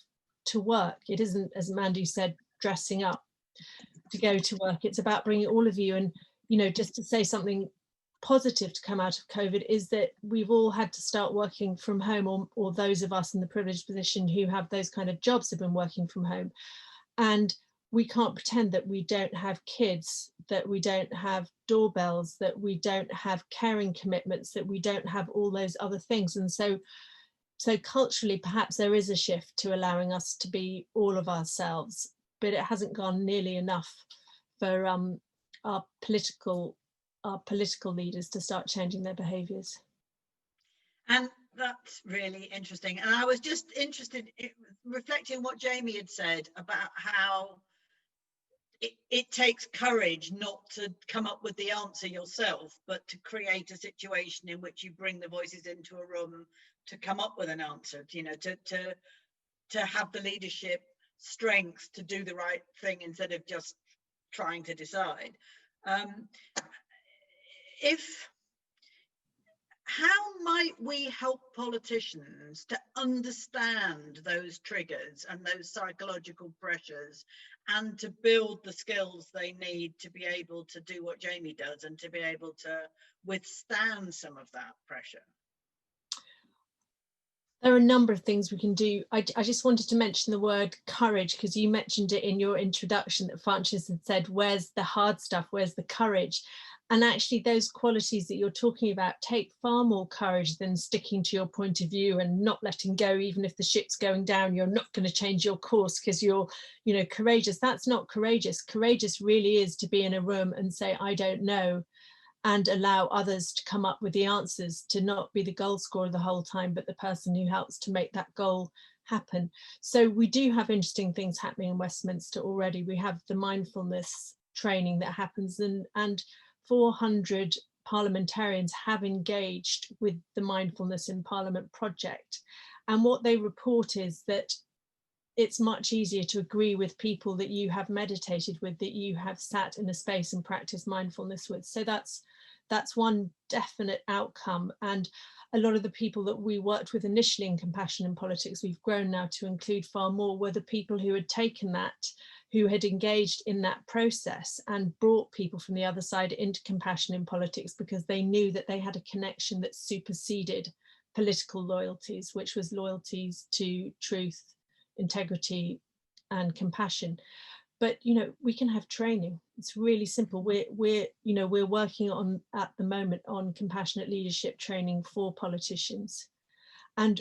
to work. It isn't, as Mandy said, dressing up to go to work. It's about bringing all of you. And, you know, just to say something positive to come out of COVID is that we've all had to start working from home, or those of us in the privileged position who have those kind of jobs have been working from home. And we can't pretend that we don't have kids, that we don't have doorbells, that we don't have caring commitments, that we don't have all those other things. And so culturally, perhaps there is a shift to allowing us to be all of ourselves, but it hasn't gone nearly enough for our political leaders to start changing their behaviours. And that's really interesting. And I was just interested in reflecting what Jamie had said about how it takes courage not to come up with the answer yourself, but to create a situation in which you bring the voices into a room to come up with an answer, you know, to have the leadership strength to do the right thing instead of just trying to decide. How might we help politicians to understand those triggers and those psychological pressures, and to build the skills they need to be able to do what Jamie does and to be able to withstand some of that pressure? There are a number of things we can do. I just wanted to mention the word courage, because you mentioned it in your introduction, that Frances had said, where's the hard stuff, where's the courage? And actually those qualities that you're talking about take far more courage than sticking to your point of view and not letting go. Even if the ship's going down, you're not going to change your course because you're, you know, courageous. That's not courageous. Courageous really is to be in a room and say, I don't know, and allow others to come up with the answers, to not be the goal scorer the whole time, but the person who helps to make that goal happen. So we do have interesting things happening in Westminster already. We have the mindfulness training that happens, and 400 parliamentarians have engaged with the Mindfulness in Parliament project. And what they report is that it's much easier to agree with people that you have meditated with, that you have sat in a space and practiced mindfulness with. So that's one definite outcome. And a lot of the people that we worked with initially in Compassion in Politics, we've grown now to include far more, were the people who had taken that, who had engaged in that process and brought people from the other side into Compassion in Politics, because they knew that they had a connection that superseded political loyalties, which was loyalties to truth, integrity and compassion. but we can have training. It's really simple. We're working on at the moment on compassionate leadership training for politicians, and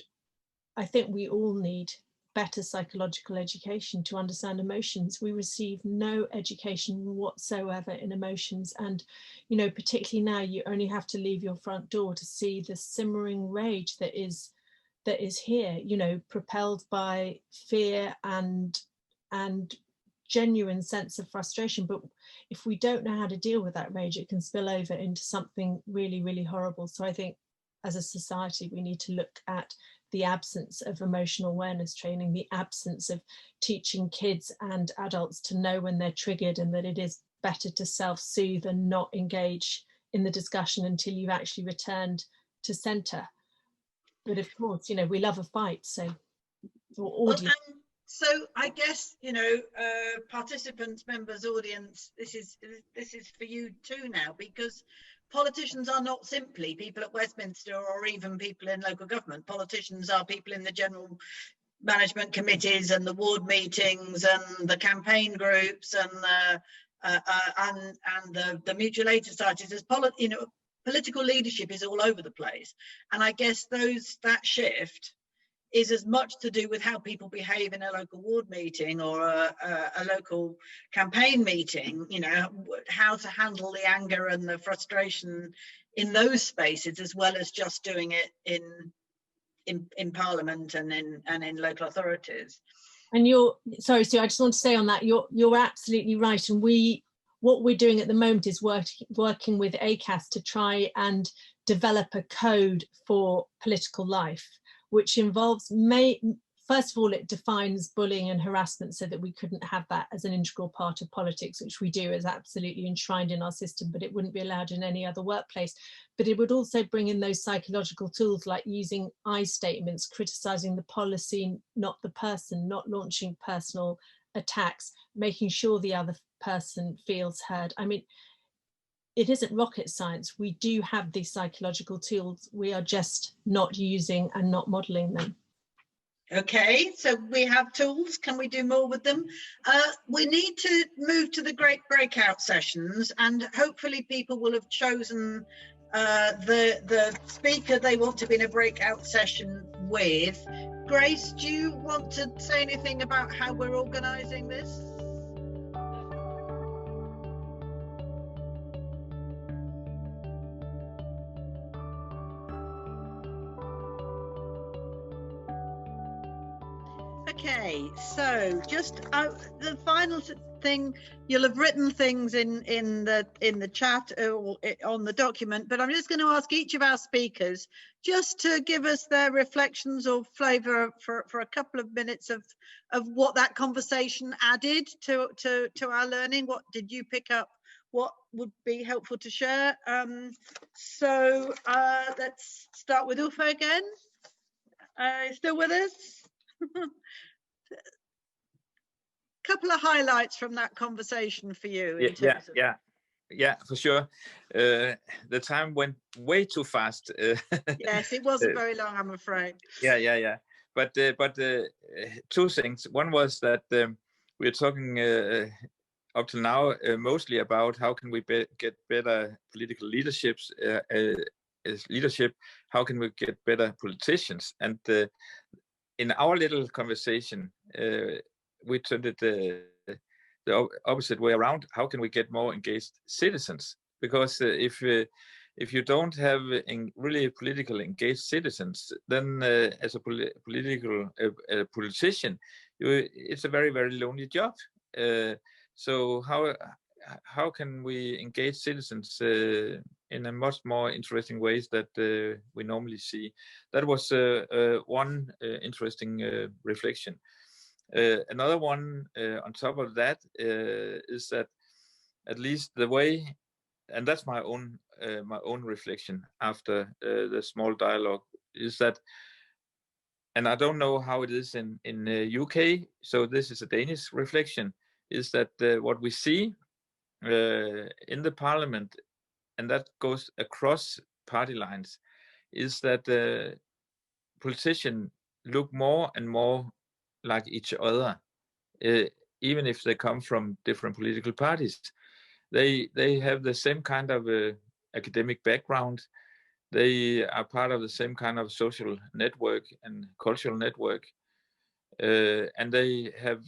I think we all need better psychological education to understand emotions. We receive no education whatsoever in emotions, and particularly now, you only have to leave your front door to see the simmering rage that is here, propelled by fear and genuine sense of frustration. But if we don't know how to deal with that rage, it can spill over into something really, really horrible. So I think as a society, we need to look at the absence of emotional awareness training, the absence of teaching kids and adults to know when they're triggered, and that it is better to self-soothe and not engage in the discussion until you've actually returned to center. But of course, we love a fight, so audience. Well, so I guess, participants, members, audience, this is for you too now, because politicians are not simply people at Westminster or even people in local government. Politicians are people in the general management committees and the ward meetings and the campaign groups and the mutual aid societies. As political leadership is all over the place, and I guess that shift is as much to do with how people behave in a local ward meeting or a local campaign meeting, how to handle the anger and the frustration in those spaces, as well as just doing it in Parliament and in local authorities. And sorry, Sue, I just want to say on that, you're absolutely right. And what we're doing at the moment is working with ACAS to try and develop a code for political life, which involves, first of all, it defines bullying and harassment so that we couldn't have that as an integral part of politics, which we do, is absolutely enshrined in our system, but it wouldn't be allowed in any other workplace. But it would also bring in those psychological tools like using I statements, criticising the policy, not the person, not launching personal attacks, making sure the other person feels heard. I mean, it isn't rocket science. We do have these psychological tools. We are just not using and not modeling them. Okay, so we have tools. Can we do more with them? We need to move to the great breakout sessions, and hopefully people will have chosen the speaker they want to be in a breakout session with. Grace, do you want to say anything about how we're organising this? Okay, so just the final thing, you'll have written things in the chat or on the document, but I'm just going to ask each of our speakers just to give us their reflections or flavour for a couple of minutes of what that conversation added to our learning. What did you pick up? What would be helpful to share? So let's start with Uffe again. Still with us? Couple of highlights from that conversation for you. Yeah, for sure. The time went way too fast. Yes, it wasn't very long, I'm afraid. Yeah. But two things. One was that we're talking up to now mostly about how can we get better political leadership. How can we get better politicians? And in our little conversation, we turned it the opposite way around. How can we get more engaged citizens? Because if you don't have really political engaged citizens, then as a politician, it's a very, very lonely job. So how can we engage citizens in a much more interesting ways that we normally see? That was one interesting reflection. Another one on top of that is that at least the way, and that's my own reflection after the small dialogue, is that, and I don't know how it is in UK, so this is a Danish reflection, is that what we see in the parliament, and that goes across party lines, is that politicians look more and more like each other. even if they come from different political parties. They have the same kind of academic background. They are part of the same kind of social network and cultural network, and they have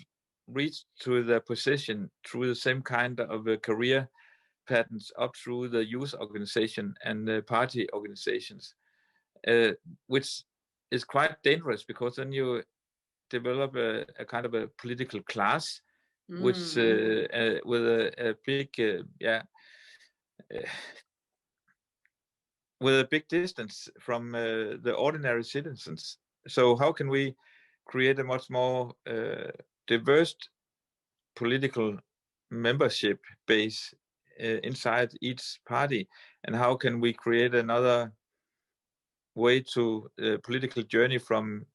reached to their position through the same kind of career patterns up through the youth organization and the party organizations, which is quite dangerous, because then you develop a kind of a political class, which with a big with a big distance from the ordinary citizens. So how can we create a much more diverse political membership base inside each party, and how can we create another way to political journey from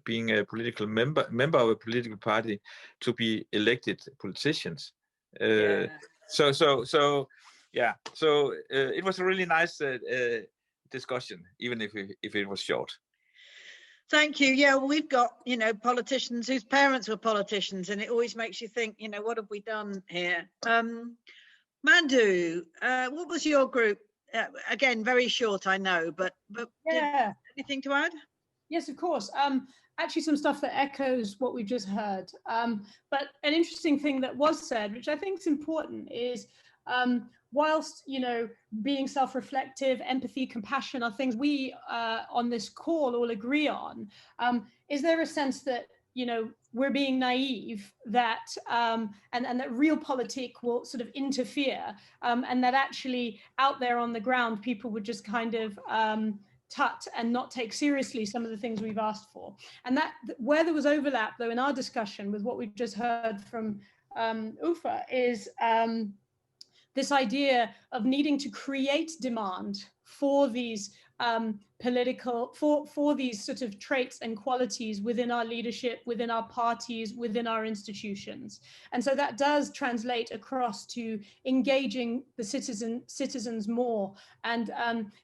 being a political member of a political party to be elected politicians? So it was a really nice discussion, even if it was short. Thank you. Yeah, we've got, politicians whose parents were politicians, and it always makes you think, what have we done here? Mandu, what was your group? Again, very short, I know, but yeah. Anything to add? Yes, of course. Actually, some stuff that echoes what we've just heard. But an interesting thing that was said, which I think is important, is whilst, being self-reflective, empathy, compassion are things we on this call all agree on, is there a sense that, we're being naive, that and that realpolitik will sort of interfere, and that actually out there on the ground, people would just kind of tut and not take seriously some of the things we've asked for? And that where there was overlap, though, in our discussion with what we've just heard from Uffe, is this idea of needing to create demand for these political, for these sort of traits and qualities within our leadership, within our parties, within our institutions. And so that does translate across to engaging the citizens more, and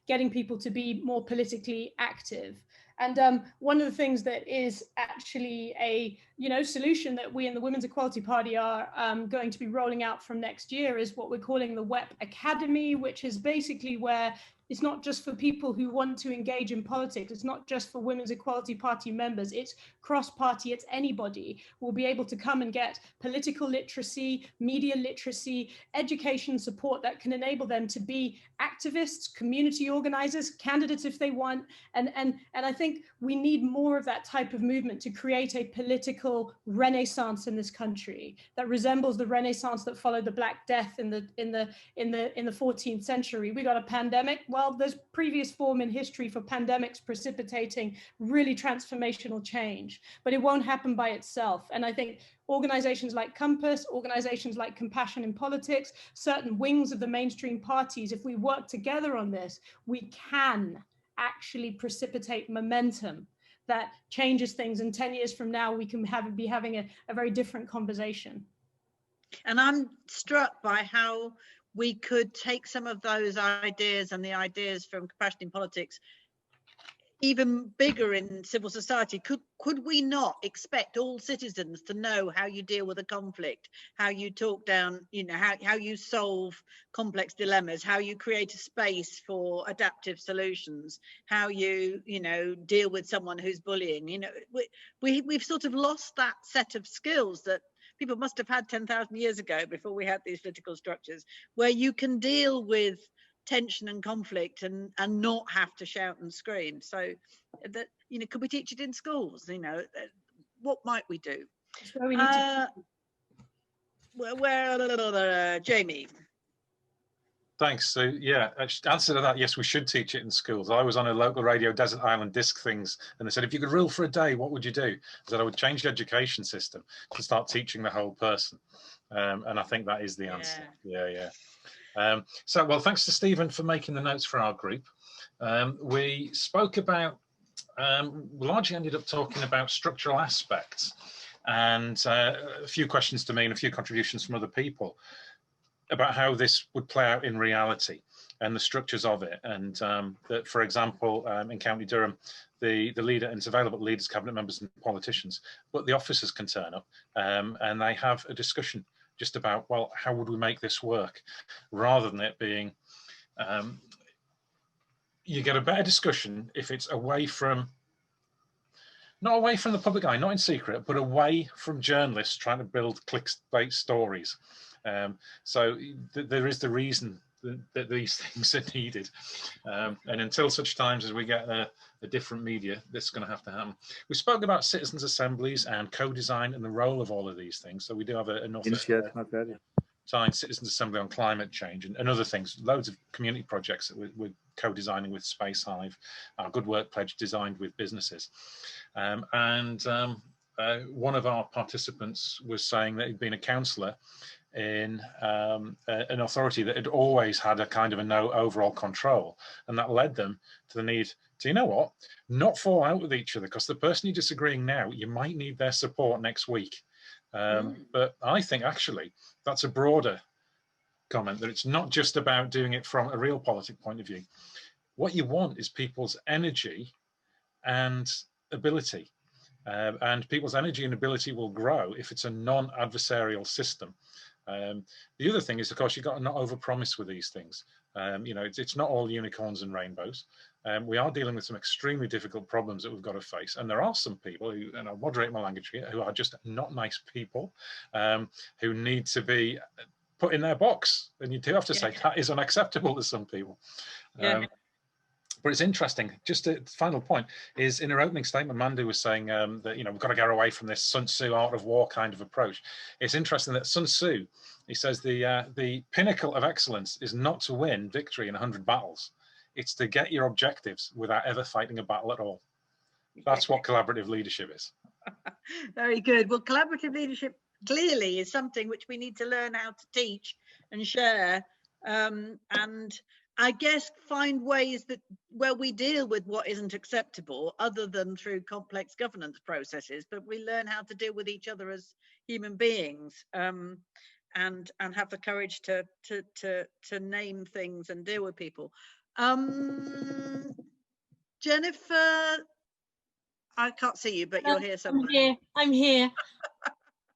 getting people to be more politically active. And one of the things that is actually a solution that we in the Women's Equality Party are going to be rolling out from next year is what we're calling the WEP Academy, which is basically where it's not just for people who want to engage in politics. It's not just for Women's Equality Party members. It's cross-party. It's anybody will be able to come and get political literacy, media literacy, education support that can enable them to be activists, community organizers, candidates if they want. And I think we need more of that type of movement to create a political renaissance in this country that resembles the renaissance that followed the Black Death in the 14th century. We got a pandemic. Well, there's previous form in history for pandemics precipitating really transformational change, but it won't happen by itself. And I think organizations like Compass, organizations like Compassion in Politics, certain wings of the mainstream parties, if we work together on this, we can actually precipitate momentum that changes things. And 10 years from now, we can be having a very different conversation. And I'm struck by how we could take some of those ideas and the ideas from Compassion in Politics even bigger in civil society. Could we not expect all citizens to know how you deal with a conflict, how you talk down, how you solve complex dilemmas, how you create a space for adaptive solutions, how you, deal with someone who's bullying? We've sort of lost that set of skills that people must have had 10,000 years ago before we had these political structures, where you can deal with tension and conflict and not have to shout and scream. So that, could we teach it in schools? What might we do? That's where we need to... Jamie. Thanks. So yeah, answer to that, yes, we should teach it in schools. I was on a local radio Desert Island Disc things, and they said, if you could rule for a day, what would you do? I said I would change the education system to start teaching the whole person. And I think that is the answer. Yeah. So, well, thanks to Stephen for making the notes for our group. We spoke about, largely ended up talking about structural aspects, and a few questions to me and a few contributions from other people. about how this would play out in reality and the structures of it. And that, for example, in County Durham, the leader, and it's available to leaders, cabinet members and politicians, but the officers can turn up and they have a discussion just about, well, how would we make this work? Rather than it being, you get a better discussion if it's away from, not away from the public eye, not in secret, but away from journalists trying to build clickbait stories. So there is the reason that these things are needed. And until such times as we get a different media, this is going to have to happen. We spoke about citizens' assemblies and co-design and the role of all of these things. So we do have a North Tyne Citizens' Assembly on climate change and other things, loads of community projects that we're co-designing with Space Hive, our Good Work Pledge designed with businesses. One of our participants was saying that he'd been a councillor in an authority that had always had a kind of a no overall control, and that led them to the need to, you know what, not fall out with each other, because the person you're disagreeing now, you might need their support next week. But I think actually that's a broader comment, that it's not just about doing it from a realpolitik point of view. What you want is people's energy and ability. And people's energy and ability will grow if it's a non-adversarial system. The other thing is, of course, you've got to not overpromise with these things. You know, it's not all unicorns and rainbows. We are dealing with some extremely difficult problems that we've got to face. And there are some people who, and I'll moderate my language here, who are just not nice people, who need to be put in their box. And you do have to say that is unacceptable to some people. But it's interesting, just a final point, is in her opening statement, Mandu was saying that, you know, we've got to get away from this Sun Tzu art of war kind of approach. It's interesting that Sun Tzu, he says the pinnacle of excellence is not to win victory in 100 battles. It's to get your objectives without ever fighting a battle at all. That's what collaborative leadership is. Very good. Well, collaborative leadership clearly is something which we need to learn how to teach and share. And I guess find ways that where we deal with what isn't acceptable, other than through complex governance processes, but we learn how to deal with each other as human beings, and have the courage to name things and deal with people. Jennifer, I can't see you, but you're here somewhere. I'm here.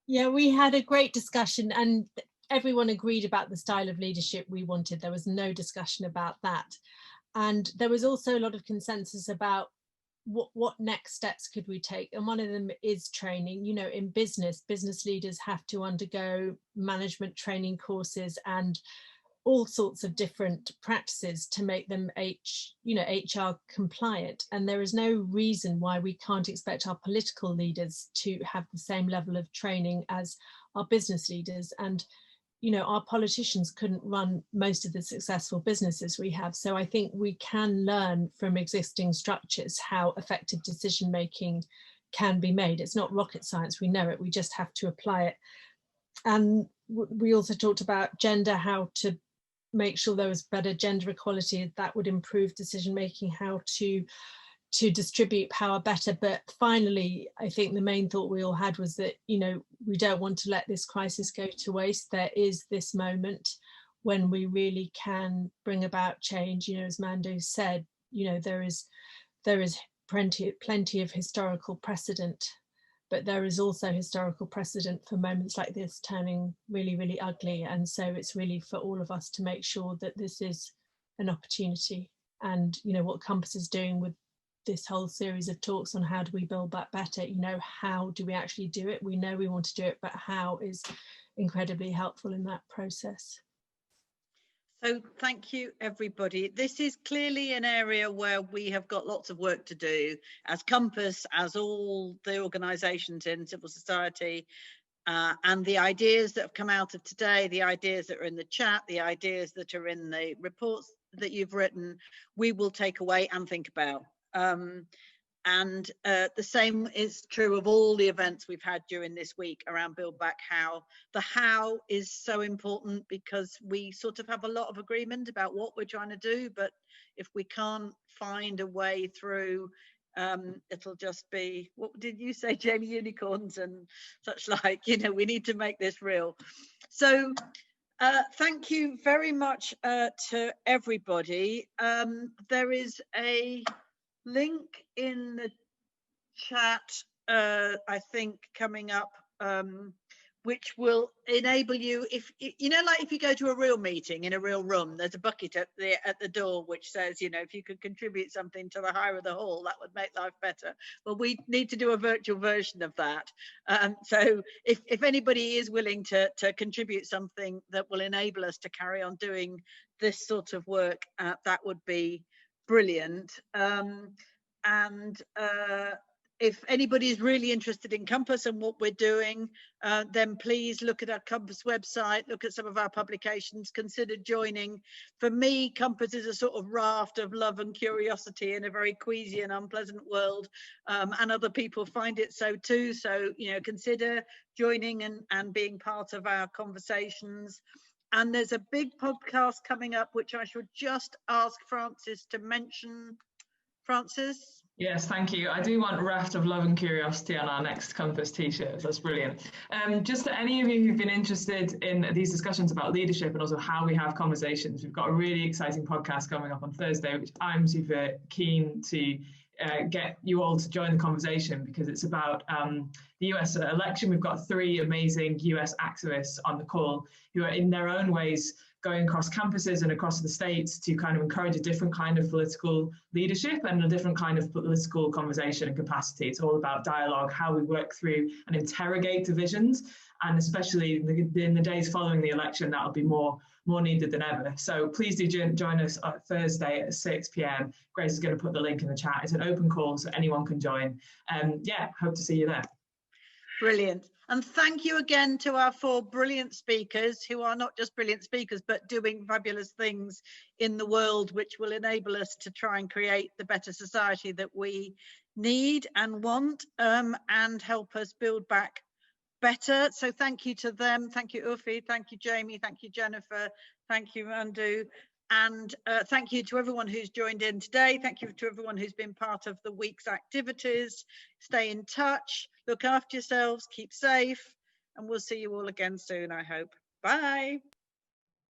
Yeah, we had a great discussion and everyone agreed about the style of leadership we wanted. There was no discussion about that. And there was also a lot of consensus about what next steps could we take. And one of them is training. You know, in business leaders have to undergo management training courses and all sorts of different practices to make them HR compliant. And there is no reason why we can't expect our political leaders to have the same level of training as our business leaders. And you know, our politicians couldn't run most of the successful businesses we have. So I think we can learn from existing structures how effective decision making can be made. It's not rocket science, we know it, we just have to apply it. And we also talked about gender, how to make sure there was better gender equality, that would improve decision making, how to distribute power better. But finally, I think the main thought we all had was that, you know, we don't want to let this crisis go to waste. There is this moment when we really can bring about change. You know, as Mandu said, you know, there is plenty of historical precedent, but there is also historical precedent for moments like this turning really, really ugly. And so it's really for all of us to make sure that this is an opportunity. And, you know, what Compass is doing with this whole series of talks on how do we build that better, you know, how do we actually do it? We know we want to do it, but how is incredibly helpful in that process. So thank you, everybody. This is clearly an area where we have got lots of work to do as Compass, as all the organisations in civil society, and the ideas that have come out of today, the ideas that are in the chat, the ideas that are in the reports that you've written, we will take away and think about. The same is true of all the events we've had during this week around Build Back How. The how is so important because we sort of have a lot of agreement about what we're trying to do, but if we can't find a way through, it'll just be, what did you say, Jamie, unicorns and such like, you know, we need to make this real. So Thank you very much to everybody. There is a link in the chat, I think, coming up, which will enable you, if you know, like if you go to a real meeting in a real room, there's a bucket at the door which says, you know, if you could contribute something to the hire of the hall, that would make life better. Well, we need to do a virtual version of that. So if anybody is willing to contribute something that will enable us to carry on doing this sort of work, that would be brilliant. If anybody is really interested in Compass and what we're doing, then please look at our Compass website, look at some of our publications, consider joining. For me, Compass is a sort of raft of love and curiosity in a very queasy and unpleasant world, and other people find it so too. So, you know, consider joining and being part of our conversations. And there's a big podcast coming up, which I should just ask Francis to mention. Francis? Yes, thank you. I do want a raft of love and curiosity on our next Compass t-shirts. That's brilliant. Just to any of you who've been interested in these discussions about leadership and also how we have conversations, we've got a really exciting podcast coming up on Thursday, which I'm super keen to get you all to join the conversation, because it's about the US election. We've got 3 amazing US activists on the call who are in their own ways going across campuses and across the states to kind of encourage a different kind of political leadership and a different kind of political conversation and capacity. It's all about dialogue, how we work through and interrogate divisions, and especially in the days following the election, that'll be more needed than ever. So please do join us on Thursday at 6 p.m. Grace is going to put the link in the chat. It's an open call, so anyone can join. Yeah, hope to see you there. Brilliant. And thank you again to our 4 brilliant speakers, who are not just brilliant speakers, but doing fabulous things in the world, which will enable us to try and create the better society that we need and want, and help us build back better. So thank you to them. Thank you, Ufi. Thank you, Jamie. Thank you, Jennifer. Thank you, Mandu. And thank you to everyone who's joined in today. Thank you to everyone who's been part of the week's activities. Stay in touch, look after yourselves, keep safe, and we'll see you all again soon, I hope. Bye.